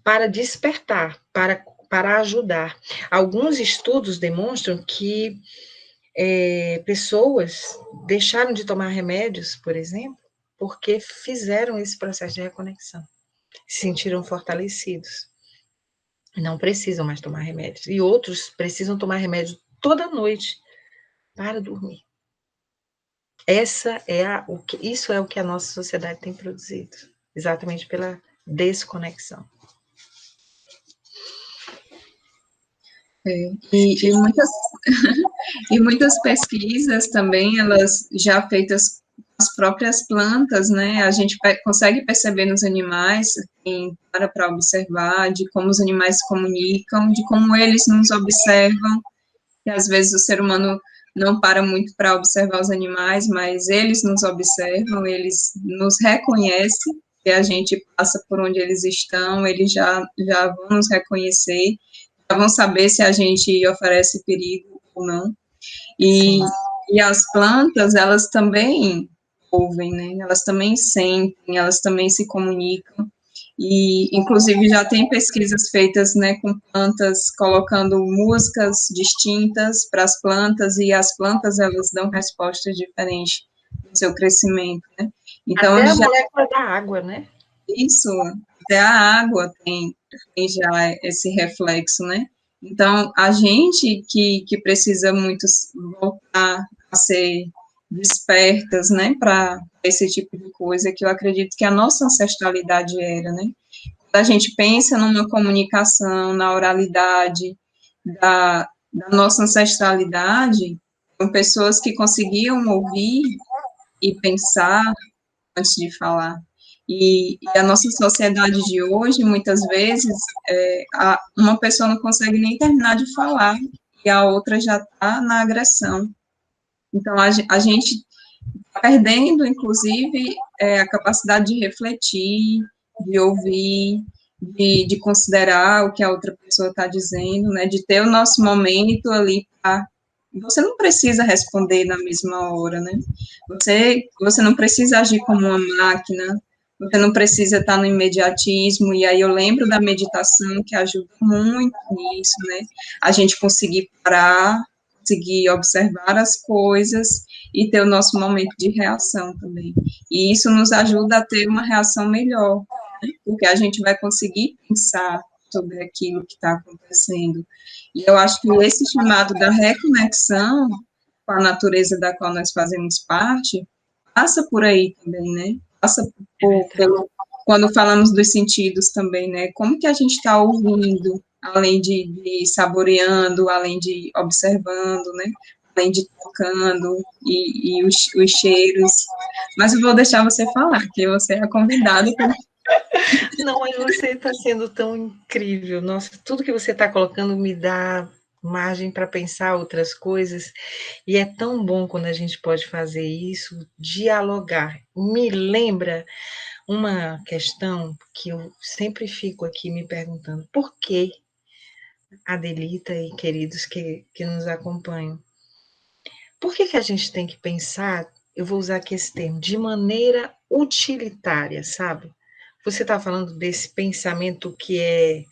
para despertar, para ajudar. Alguns estudos demonstram que pessoas deixaram de tomar remédios, por exemplo, porque fizeram esse processo de reconexão, se sentiram fortalecidos. Não precisam mais tomar remédios. E outros precisam tomar remédio toda noite para dormir. Isso é o que a nossa sociedade tem produzido, exatamente pela desconexão. E muitas, e muitas pesquisas também, elas já feitas com as próprias plantas, né? A gente consegue perceber nos animais, quem para observar, de como os animais se comunicam, de como eles nos observam, que às vezes o ser humano não para muito para observar os animais, mas eles nos observam, eles nos reconhecem, que a gente passa por onde eles estão, eles já vão nos reconhecer, já vão saber se a gente oferece perigo ou não. E as plantas, elas também ouvem, né? Elas também sentem, elas também se comunicam. E, inclusive, já tem pesquisas feitas, né, com plantas, colocando músicas distintas para as plantas, e as plantas, elas dão respostas diferentes no seu crescimento, né? Então, até a molécula da água, né? Isso, até a água tem já esse reflexo, né? Então, a gente que precisa muito voltar a ser despertas, né, para esse tipo de coisa, que eu acredito que a nossa ancestralidade era, né? Quando a gente pensa numa comunicação, na oralidade da nossa ancestralidade, são pessoas que conseguiam ouvir e pensar antes de falar. E a nossa sociedade de hoje, muitas vezes, uma pessoa não consegue nem terminar de falar e a outra já está na agressão. Então, a gente está perdendo, inclusive, a capacidade de refletir, de ouvir, de considerar o que a outra pessoa está dizendo, né, de ter o nosso momento ali para... Você não precisa responder na mesma hora, né? Você não precisa agir como uma máquina, você não precisa estar no imediatismo, e aí eu lembro da meditação que ajuda muito nisso, né? A gente conseguir parar, conseguir observar as coisas e ter o nosso momento de reação também. E isso nos ajuda a ter uma reação melhor, né? Porque a gente vai conseguir pensar sobre aquilo que está acontecendo. E eu acho que esse chamado da reconexão com a natureza da qual nós fazemos parte passa por aí também, né? Passa quando falamos dos sentidos também, né? Como que a gente está ouvindo, além de saboreando, além de observando, né? Além de tocando e os cheiros. Mas eu vou deixar você falar, que você é a convidada. Não, mas você está sendo tão incrível. Nossa, tudo que você está colocando me dá margem para pensar outras coisas. E é tão bom quando a gente pode fazer isso, dialogar. Me lembra uma questão que eu sempre fico aqui me perguntando: por que, Adelita e queridos que nos acompanham, por que a gente tem que pensar, eu vou usar aqui esse termo, de maneira utilitária, sabe? Você está falando desse pensamento que é,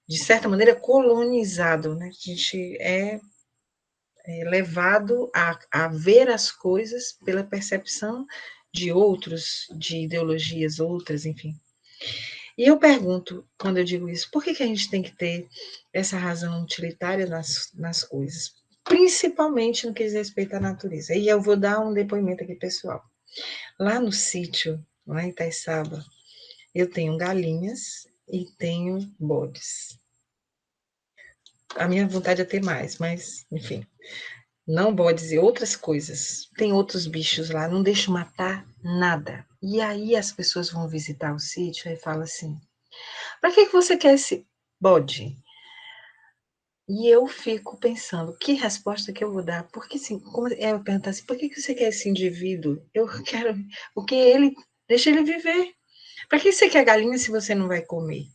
de certa maneira, colonizado, né? A gente é levado a ver as coisas pela percepção de outros, de ideologias outras, enfim. E eu pergunto, quando eu digo isso, por que a gente tem que ter essa razão utilitária nas coisas? Principalmente no que diz respeito à natureza. E eu vou dar um depoimento aqui pessoal. Lá no sítio, lá em Itaiçaba, eu tenho galinhas e tenho bodes. A minha vontade é ter mais, mas, enfim, não bodes e outras coisas. Tem outros bichos lá, não deixo matar nada. E aí as pessoas vão visitar o sítio e falam assim: para que você quer esse bode? E eu fico pensando, que resposta que eu vou dar? Porque, assim, como eu perguntar assim, por que você quer esse indivíduo? Eu quero, porque ele, deixa ele viver. Para que você quer galinha se você não vai comer?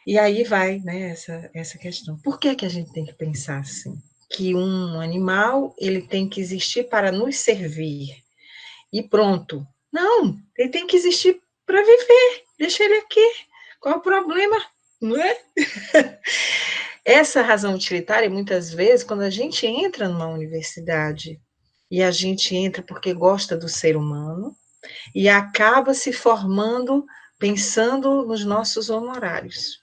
E aí vai, né, essa questão. Por que a gente tem que pensar assim? Que um animal, ele tem que existir para nos servir. E pronto. Não, ele tem que existir para viver. Deixa ele aqui. Qual o problema? Não é? Essa razão utilitária, muitas vezes, quando a gente entra numa universidade, e a gente entra porque gosta do ser humano, e acaba se formando pensando nos nossos honorários.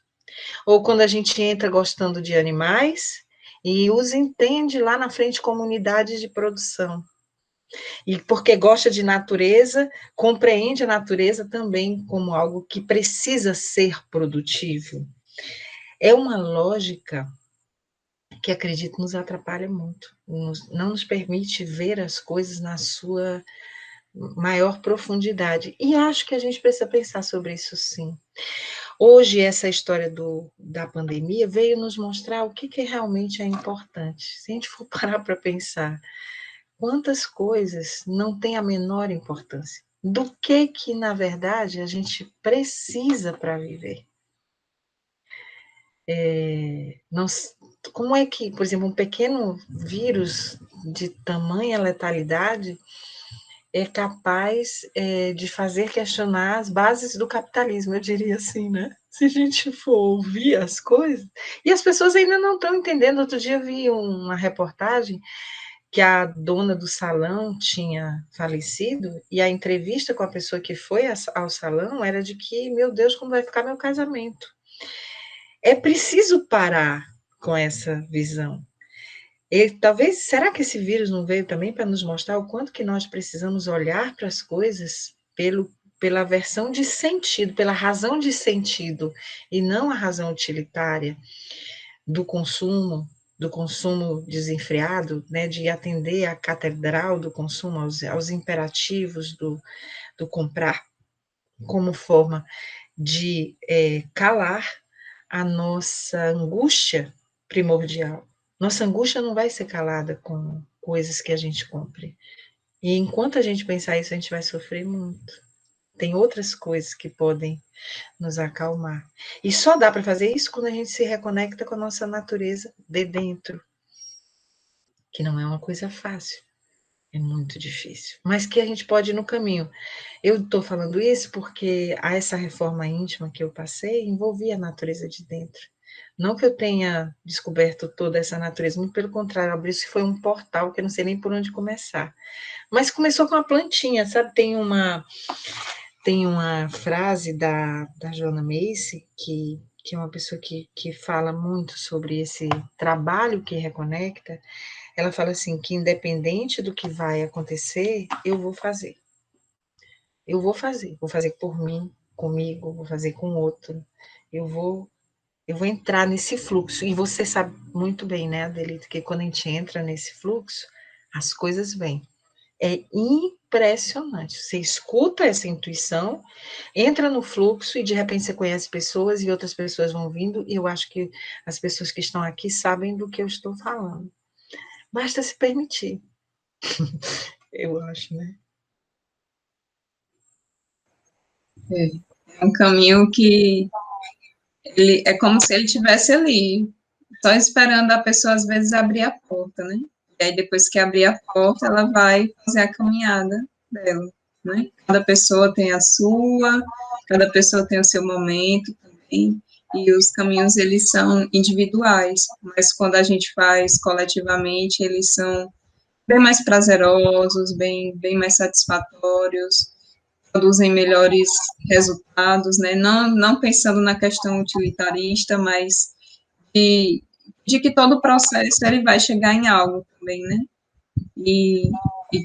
Ou quando a gente entra gostando de animais e os entende lá na frente como unidades de produção. E porque gosta de natureza, compreende a natureza também como algo que precisa ser produtivo. É uma lógica que acredito nos atrapalha muito, não nos permite ver as coisas na sua maior profundidade. E acho que a gente precisa pensar sobre isso sim. Hoje, essa história da pandemia veio nos mostrar o que realmente é importante. Se a gente for parar para pensar, quantas coisas não têm a menor importância? Do que, na verdade, a gente precisa para viver? Como é que, por exemplo, um pequeno vírus de tamanha letalidade é capaz de fazer questionar as bases do capitalismo, eu diria assim, né? Se a gente for ouvir as coisas, e as pessoas ainda não estão entendendo. Outro dia eu vi uma reportagem que a dona do salão tinha falecido, e a entrevista com a pessoa que foi ao salão era de que, meu Deus, como vai ficar meu casamento? É preciso parar com essa visão. Talvez, será que esse vírus não veio também para nos mostrar o quanto que nós precisamos olhar para as coisas pela versão de sentido, pela razão de sentido, e não a razão utilitária do consumo desenfreado, né, de atender à catedral do consumo, aos imperativos do comprar, como forma de calar a nossa angústia primordial. Nossa angústia não vai ser calada com coisas que a gente compre. E enquanto a gente pensar isso, a gente vai sofrer muito. Tem outras coisas que podem nos acalmar. E só dá para fazer isso quando a gente se reconecta com a nossa natureza de dentro, que não é uma coisa fácil. É muito difícil, mas que a gente pode ir no caminho. Eu estou falando isso porque essa reforma íntima que eu passei envolvia a natureza de dentro. Não que eu tenha descoberto toda essa natureza, muito pelo contrário, abriu-se foi um portal que eu não sei nem por onde começar. Mas começou com uma plantinha, sabe? Tem uma frase da Joanna Macy, que é uma pessoa que fala muito sobre esse trabalho que reconecta. Ela fala assim, que independente do que vai acontecer, eu vou fazer. Vou fazer por mim, comigo, vou fazer com o outro. Eu vou entrar nesse fluxo. E você sabe muito bem, né, Adelita, que quando a gente entra nesse fluxo, as coisas vêm. É impressionante. Você escuta essa intuição, entra no fluxo e de repente você conhece pessoas e outras pessoas vão vindo, e eu acho que as pessoas que estão aqui sabem do que eu estou falando. Basta se permitir, eu acho, né? É um caminho que ele é como se ele estivesse ali, só esperando a pessoa, às vezes, abrir a porta, né? E aí, depois que abrir a porta, ela vai fazer a caminhada dela, né? Cada pessoa tem a sua, cada pessoa tem o seu momento também, e os caminhos, eles são individuais, mas quando a gente faz coletivamente, eles são bem mais prazerosos, bem mais satisfatórios, produzem melhores resultados, né? Não pensando na questão utilitarista, mas de, de que todo o processo ele vai chegar em algo também, né? E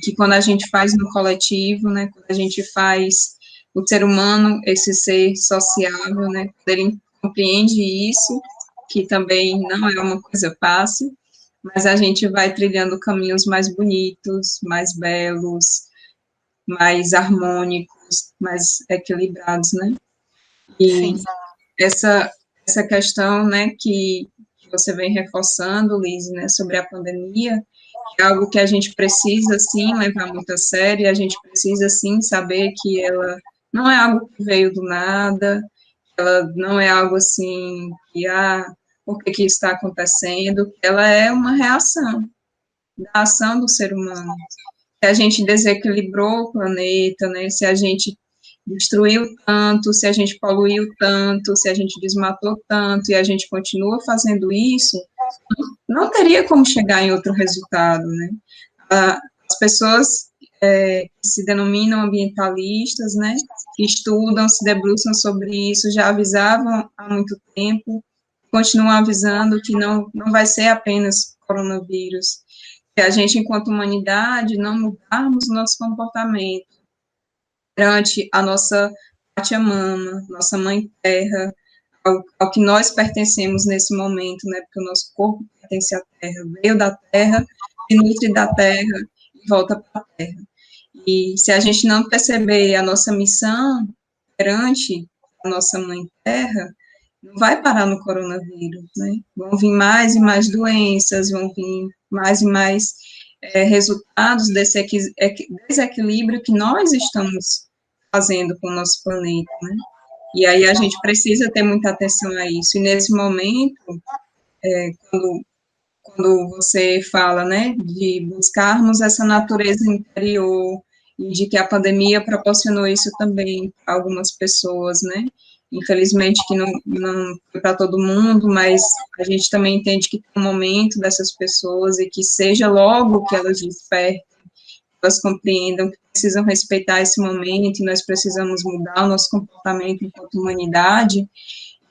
que quando a gente faz no coletivo, né? Quando a gente faz o ser humano, esse ser sociável, né? Quando ele compreende isso, que também não é uma coisa fácil, mas a gente vai trilhando caminhos mais bonitos, mais belos, mais harmônicos, mais equilibrados, né? E Sim, essa questão, né, que você vem reforçando, Liz, né, sobre a pandemia, que é algo que a gente precisa, sim, levar muito a sério, e a gente precisa, sim, saber que ela não é algo que veio do nada, ela não é algo assim que, por que que isso está acontecendo? Ela é uma reação da ação do ser humano. Se a gente desequilibrou o planeta, né, se a gente destruiu tanto, se a gente poluiu tanto, se a gente desmatou tanto e a gente continua fazendo isso, não teria como chegar em outro resultado, né? As pessoas que se denominam ambientalistas, né, que estudam, se debruçam sobre isso, já avisavam há muito tempo, continuam avisando que não vai ser apenas coronavírus, que a gente, enquanto humanidade, não mudarmos o nosso comportamento perante a nossa Pachamama, nossa Mãe Terra, ao que nós pertencemos nesse momento, né, porque o nosso corpo pertence à Terra, veio da Terra, se nutre da Terra e volta para a Terra. E se a gente não perceber a nossa missão perante a nossa Mãe Terra, não vai parar no coronavírus, né? Vão vir mais e mais doenças, vão vir mais e mais resultados desse desequilíbrio que nós estamos fazendo com o nosso planeta, né? E aí a gente precisa ter muita atenção a isso. E nesse momento, quando você fala, né, de buscarmos essa natureza interior e de que a pandemia proporcionou isso também para algumas pessoas, né? Infelizmente que não foi para todo mundo, mas a gente também entende que tem um momento dessas pessoas e que seja logo que elas despertem, elas compreendam que precisam respeitar esse momento e nós precisamos mudar o nosso comportamento enquanto humanidade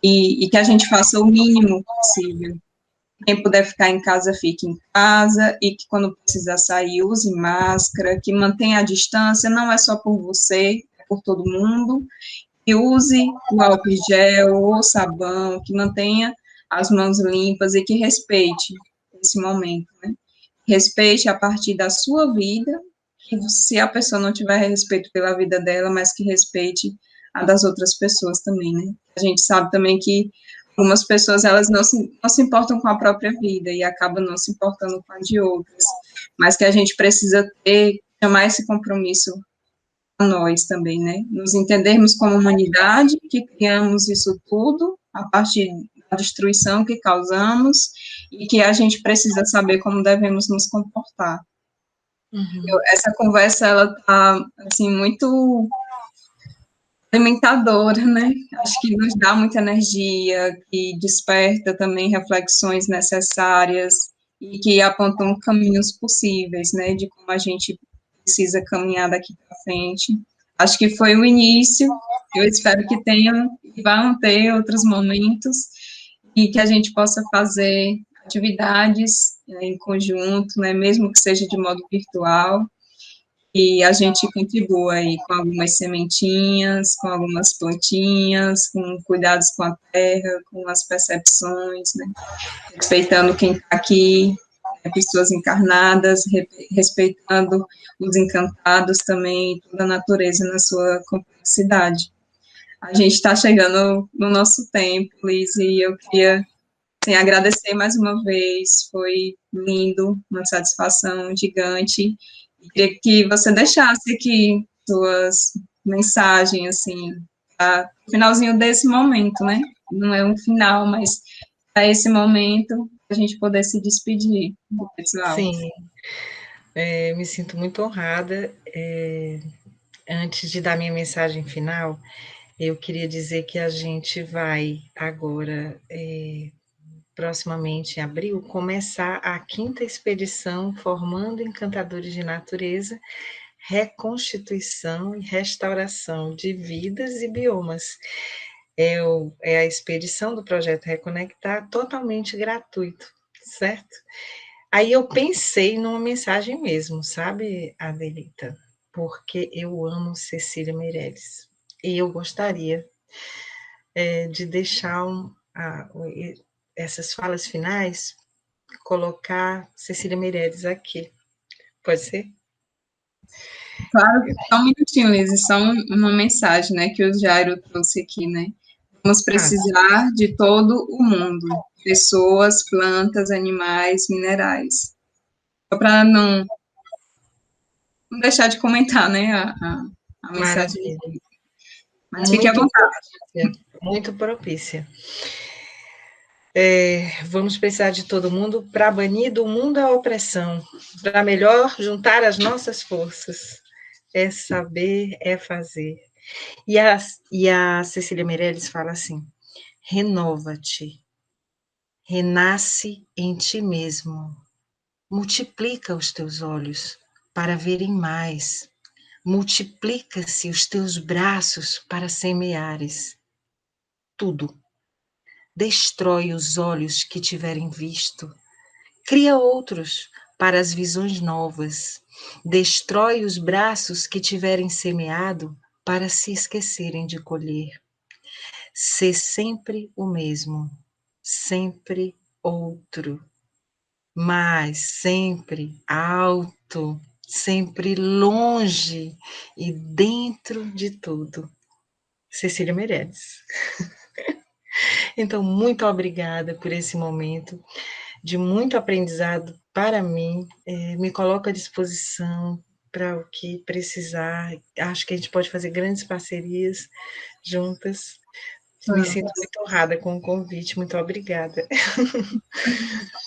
e que a gente faça o mínimo possível. Quem puder ficar em casa, fique em casa, e que quando precisar sair, use máscara, que mantenha a distância, não é só por você, é por todo mundo, que use o álcool gel ou sabão, que mantenha as mãos limpas e que respeite esse momento, né? Respeite a partir da sua vida, que se a pessoa não tiver respeito pela vida dela, mas que respeite a das outras pessoas também, né? A gente sabe também que algumas pessoas, elas não se importam com a própria vida e acabam não se importando com a de outras, mas que a gente precisa chamar esse compromisso a nós também, né? Nos entendermos como humanidade, que criamos isso tudo a partir da destruição que causamos e que a gente precisa saber como devemos nos comportar. Essa conversa, ela tá, assim, muito alimentadora, né? Acho que nos dá muita energia, que desperta também reflexões necessárias e que apontam caminhos possíveis, né? De como a gente precisa caminhar daqui para frente. Acho que foi o início, eu espero que tenham e vão ter outros momentos e que a gente possa fazer atividades em conjunto, né? Mesmo que seja de modo virtual, e a gente contribua aí com algumas sementinhas, com algumas plantinhas, com cuidados com a terra, com as percepções, né? Respeitando quem está aqui, pessoas encarnadas, respeitando os encantados também, toda a natureza na sua complexidade. A gente está chegando no nosso tempo, Liz, e eu queria assim, agradecer mais uma vez, foi lindo, uma satisfação gigante. Queria que você deixasse aqui suas mensagens, assim, para o finalzinho desse momento, né? Não é um final, mas para esse momento, a gente poder se despedir do pessoal. Sim, me sinto muito honrada. Antes de dar minha mensagem final, eu queria dizer que a gente vai agora, proximamente em abril, começar a 5ª expedição Formando Encantadores de Natureza, Reconstituição e Restauração de Vidas e Biomas. É a expedição do Projeto Reconectar, totalmente gratuito, certo? Aí eu pensei numa mensagem mesmo, sabe, Adelita? Porque eu amo Cecília Meirelles. E eu gostaria de deixar essas falas finais, colocar Cecília Meirelles aqui. Pode ser? Claro, só um minutinho, Liz, só uma mensagem, né, que o Jairo trouxe aqui, né? Vamos precisar de todo o mundo, pessoas, plantas, animais, minerais. Só para não deixar de comentar, né, a mensagem. Maravilha. Mas fique à vontade. Muito propícia. Vamos precisar de todo mundo para banir do mundo a opressão, para melhor juntar as nossas forças. É saber, é fazer. E a Cecília Meirelles fala assim: renova-te, renasce em ti mesmo, multiplica os teus olhos para verem mais, multiplica-se os teus braços para semeares. Tudo. Destrói os olhos que tiverem visto, cria outros para as visões novas, destrói os braços que tiverem semeado para se esquecerem de colher. Sê sempre o mesmo, sempre outro, mas sempre alto, sempre longe e dentro de tudo. Cecília Meirelles. Então, muito obrigada por esse momento de muito aprendizado para mim. Me coloco à disposição para o que precisar. Acho que a gente pode fazer grandes parcerias juntas. Me sinto muito honrada com o convite. Muito obrigada.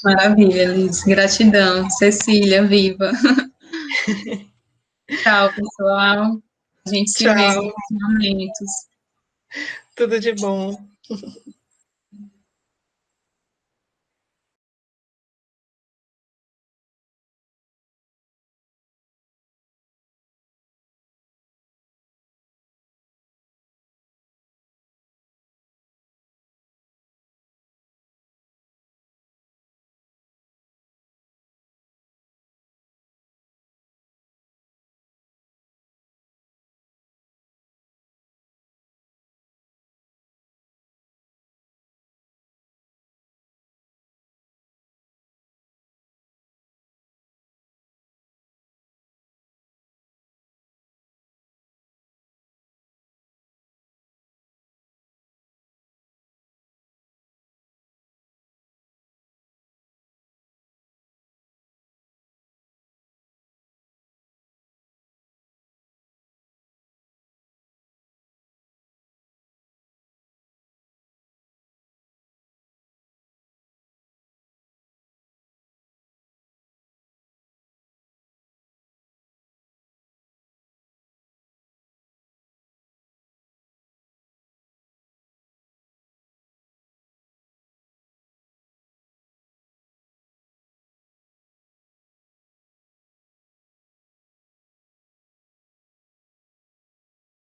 Maravilha, Liz. Gratidão. Cecília, viva. Tchau, pessoal. A gente se vê em Tchau. outros momentos. Tudo de bom.